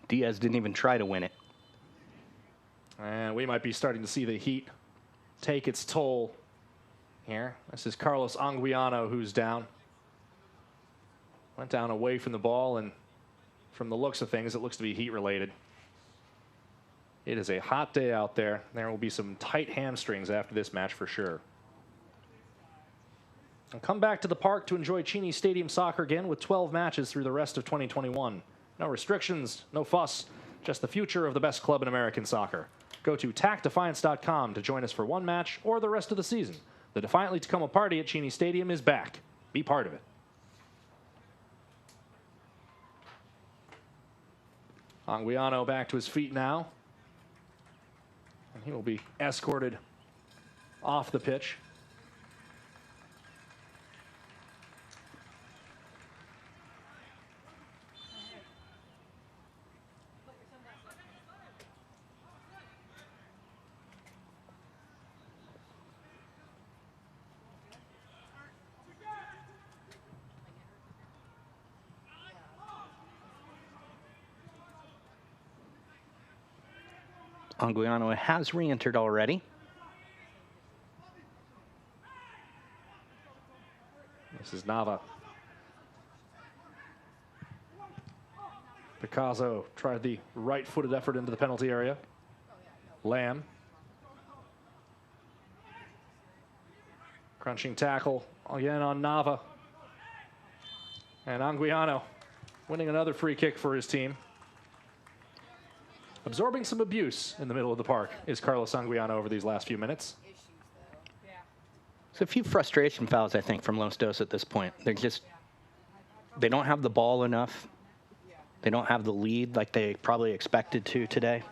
Diaz didn't even try to win it. And we might be starting to see the heat take its toll here. This is Carlos Anguiano who's down. Went down away from the ball, and from the looks of things, it looks to be heat related. It is a hot day out there. There will be some tight hamstrings after this match for sure. I'll come back to the park to enjoy Cheney Stadium soccer again with 12 matches through the rest of 2021. No restrictions, no fuss, just the future of the best club in American soccer. Go to tacdefiance.com to join us for one match or the rest of the season. The Defiantly Tacoma party at Cheney Stadium is back. Be part of it. Anguiano back to his feet now. And he will be escorted off the pitch. Anguiano has re-entered already. This is Nava. Picasso tried the right-footed effort into the penalty area. Lamb. Crunching tackle again on Nava. And Anguiano winning another free kick for his team. Absorbing some abuse in the middle of the park is Carlos Anguiano over these last few minutes. There's a few frustration fouls, I think, from Los Dos at this point. They don't have the ball enough. They don't have the lead like they probably expected to today.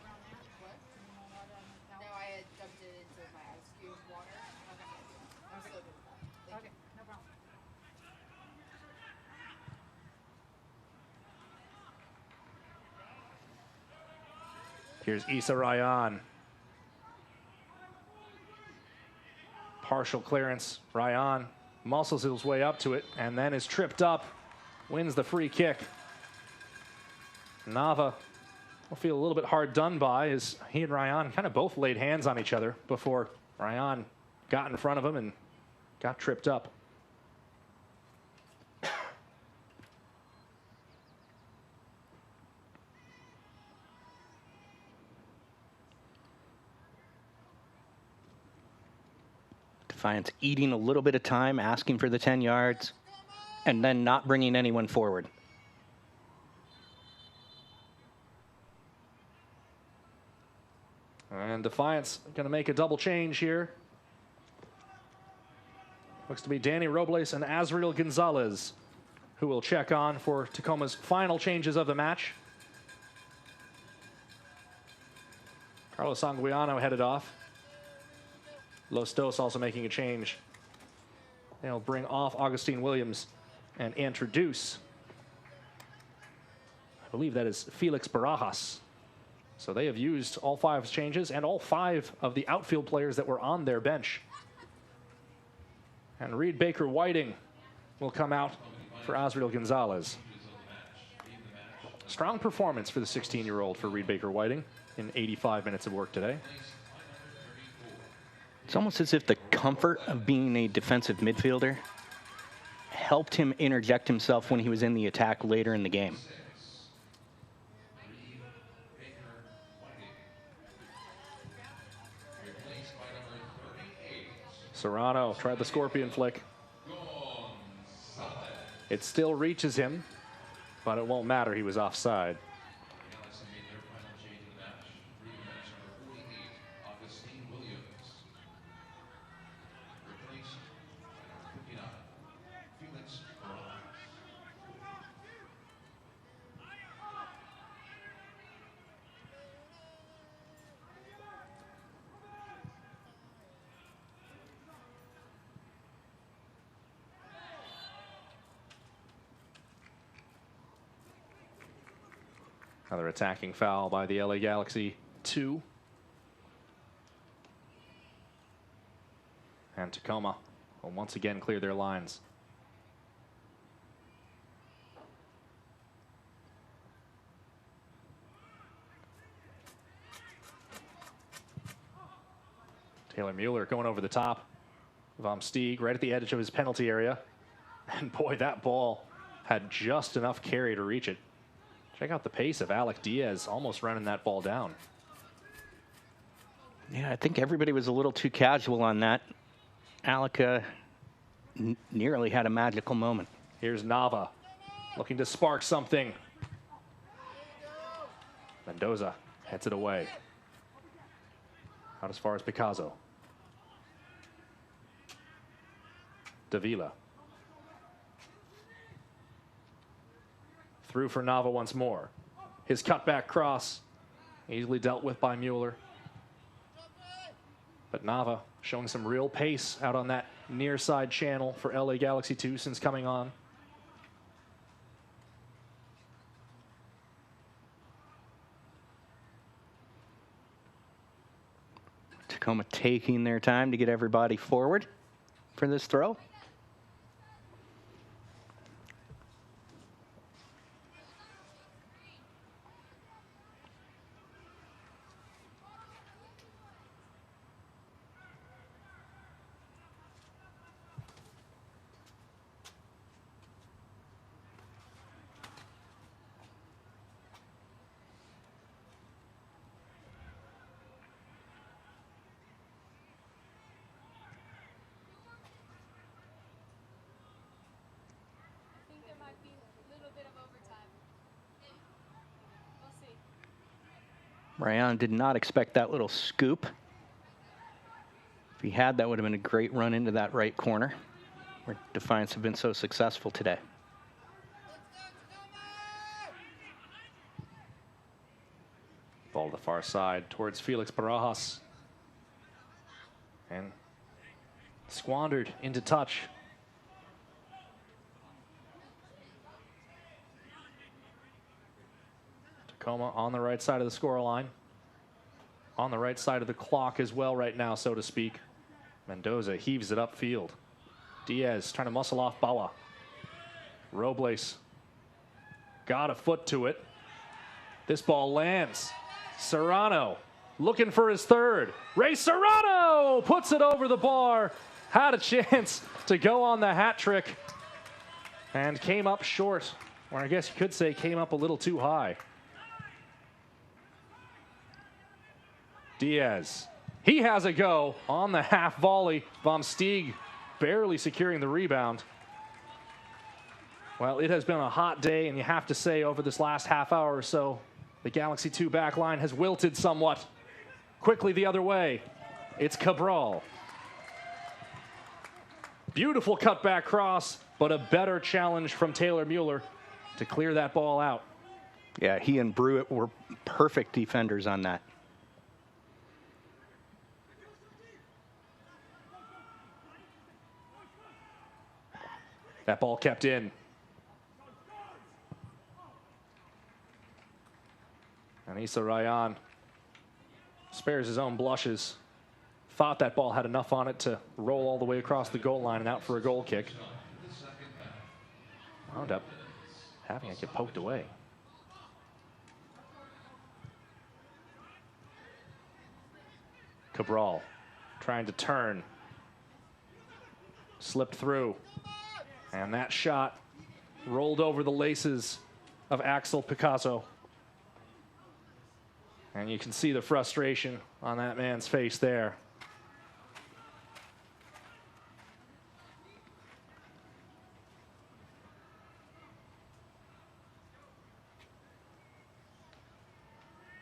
Here's Issa Ryan. Partial clearance. Ryan muscles his way up to it and then is tripped up. Wins the free kick. Nava will feel a little bit hard done by as he and Ryan kind of both laid hands on each other before Ryan got in front of him and got tripped up. Defiance eating a little bit of time, asking for the 10 yards, and then not bringing anyone forward. And Defiance going to make a double change here. Looks to be Danny Robles and Azriel Gonzalez who will check on for Tacoma's final changes of the match. Carlos Anguiano headed off. Los Dos also making a change. They'll bring off Augustine Williams and introduce, I believe that is Felix Barajas. So they have used all 5 changes and all 5 of the outfield players that were on their bench. And Reed Baker Whiting will come out for Azriel Gonzalez. Strong performance for the 16-year-old for Reed Baker Whiting in 85 minutes of work today. It's almost as if the comfort of being a defensive midfielder helped him interject himself when he was in the attack later in the game. Serrano tried the scorpion flick. It still reaches him, but it won't matter. He was offside. Another attacking foul by the LA Galaxy 2. And Tacoma will once again clear their lines. Taylor Mueller going over the top of Stieg right at the edge of his penalty area. And boy, that ball had just enough carry to reach it. Check out the pace of Alec Diaz almost running that ball down. Yeah, I think everybody was a little too casual on that. Alec nearly had a magical moment. Here's Nava looking to spark something. Mendoza heads it away. Out as far as Picasso. Davila. Through for Nava once more. His cutback cross, easily dealt with by Mueller. But Nava showing some real pace out on that near side channel for LA Galaxy 2 since coming on. Tacoma taking their time to get everybody forward for this throw. Ryan did not expect that little scoop. If he had, that would have been a great run into that right corner, where Defiance have been so successful today. Ball to the far side towards Felix Barajas. And squandered into touch. Tacoma on the right side of the scoreline. On the right side of the clock as well right now, so to speak. Mendoza heaves it upfield. Diaz trying to muscle off Bawa. Robles got a foot to it. This ball lands. Serrano looking for his third. Ray Serrano puts it over the bar. Had a chance to go on the hat trick and came up short. Or I guess you could say came up a little too high. Diaz. He has a go on the half volley. Vom Steeg barely securing the rebound. Well, it has been a hot day, and you have to say over this last half hour or so, the Galaxy 2 back line has wilted somewhat. Quickly the other way, it's Cabral. Beautiful cutback cross, but a better challenge from Taylor Mueller to clear that ball out. Yeah, he and Brewitt were perfect defenders on that. That ball kept in. And Issa Rayan spares his own blushes. Thought that ball had enough on it to roll all the way across the goal line and out for a goal kick. Wound up having it get poked away. Cabral trying to turn. Slipped through. And that shot rolled over the laces of Axel Picasso. And you can see the frustration on that man's face there.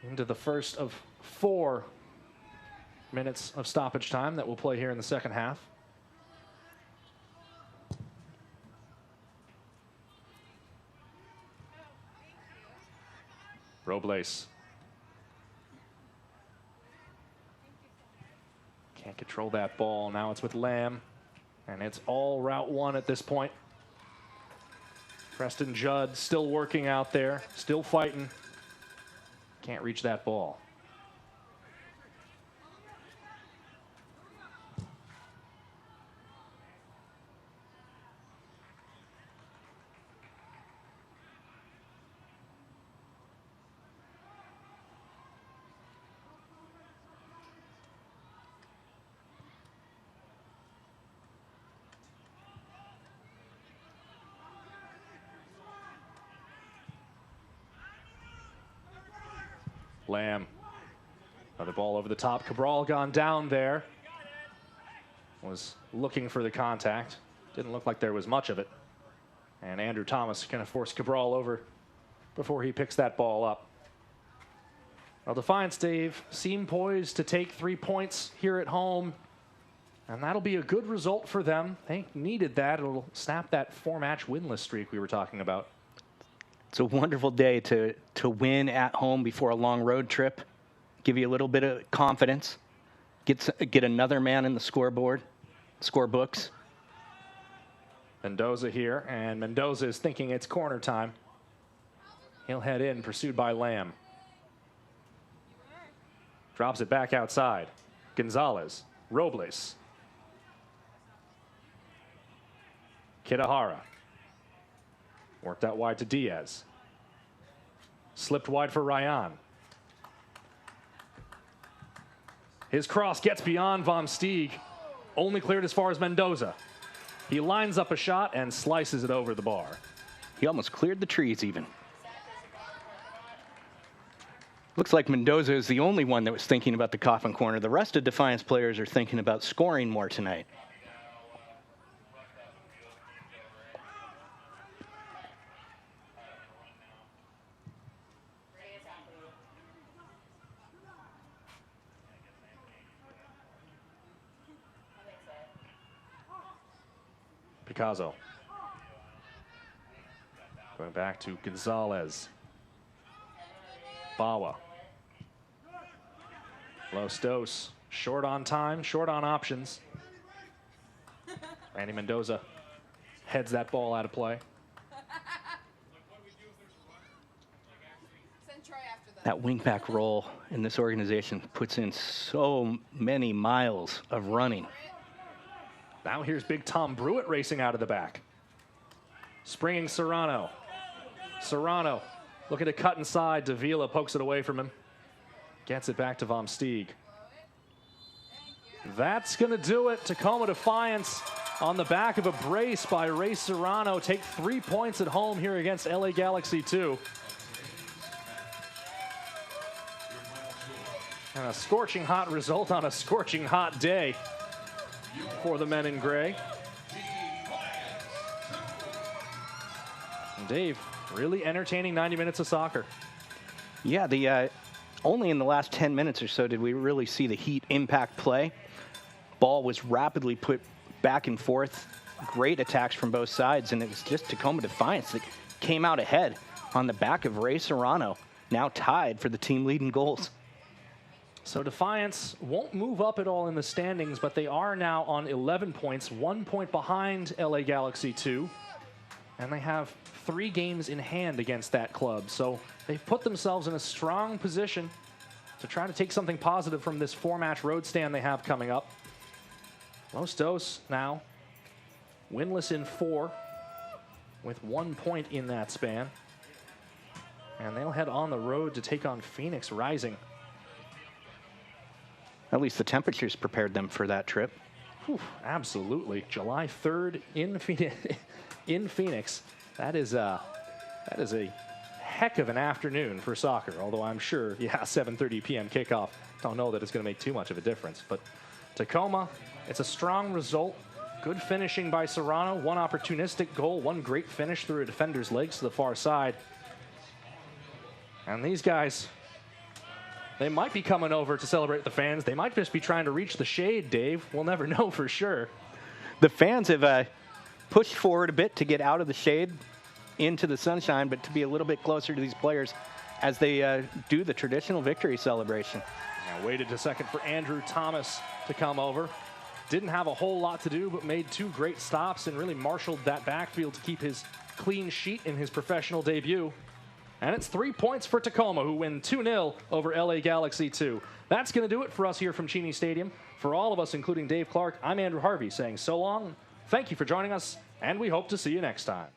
Into the first of 4 minutes of stoppage time that we'll play here in the second half. Robles. Can't control that ball. Now it's with Lamb. And it's all route one at this point. Preston Judd still working out there. Still fighting. Can't reach that ball. Lamb. Another ball over the top. Cabral gone down there. Was looking for the contact. Didn't look like there was much of it. And Andrew Thomas going to force Cabral over before he picks that ball up. Well, Defiance, Dave, seem poised to take 3 points here at home. And that'll be a good result for them. They needed that. It'll snap that 4-match winless streak we were talking about. It's a wonderful day to win at home before a long road trip. Give you a little bit of confidence. Get another man in the scorebooks. Mendoza here, and Mendoza is thinking it's corner time. He'll head in, pursued by Lamb. Drops it back outside. Gonzalez, Robles. Kitahara. Worked out wide to Diaz. Slipped wide for Ryan. His cross gets beyond Vom Steeg. Only cleared as far as Mendoza. He lines up a shot and slices it over the bar. He almost cleared the trees even. Looks like Mendoza is the only one that was thinking about the coffin corner. The rest of Defiance players are thinking about scoring more tonight. Picasso. Going back to Gonzalez. Bawa. Los Dos. Short on time, short on options. Randy Mendoza heads that ball out of play. That wingback role in this organization puts in so many miles of running. Now here's big Tom Brewitt racing out of the back. Springing Serrano. Serrano looking to cut inside. Davila pokes it away from him. Gets it back to Vom Steeg. That's going to do it. Tacoma Defiance on the back of a brace by Ray Serrano. Take 3 points at home here against LA Galaxy 2. And a scorching hot result on a scorching hot day for the men in gray. And Dave, really entertaining 90 minutes of soccer. Yeah, only in the last 10 minutes or so did we really see the Heat impact play. Ball was rapidly put back and forth. Great attacks from both sides, and it was just Tacoma Defiance that came out ahead on the back of Ray Serrano, now tied for the team lead in goals. So Defiance won't move up at all in the standings, but they are now on 11 points, 1 point behind LA Galaxy 2. And they have 3 games in hand against that club. So they've put themselves in a strong position to try to take something positive from this 4-match road stand they have coming up. Los Dos now winless in 4 with 1 point in that span. And they'll head on the road to take on Phoenix Rising. At least the temperatures prepared them for that trip. Whew, absolutely. July 3rd in Phoenix. That is a heck of an afternoon for soccer, although I'm sure, 7:30 p.m. kickoff. Don't know that it's going to make too much of a difference. But Tacoma, it's a strong result. Good finishing by Serrano. 1 opportunistic goal, 1 great finish through a defender's legs to the far side. And these guys, they might be coming over to celebrate the fans. They might just be trying to reach the shade, Dave. We'll never know for sure. The fans have pushed forward a bit to get out of the shade into the sunshine, but to be a little bit closer to these players as they do the traditional victory celebration. Now waited a second for Andrew Thomas to come over. Didn't have a whole lot to do, but made 2 great stops and really marshaled that backfield to keep his clean sheet in his professional debut. And it's 3 points for Tacoma, who win 2-0 over LA Galaxy 2. That's going to do it for us here from Cheney Stadium. For all of us, including Dave Clark, I'm Andrew Harvey saying so long. Thank you for joining us, and we hope to see you next time.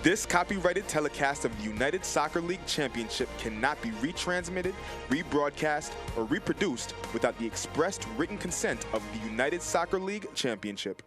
This copyrighted telecast of the United Soccer League Championship cannot be retransmitted, rebroadcast, or reproduced without the expressed written consent of the United Soccer League Championship.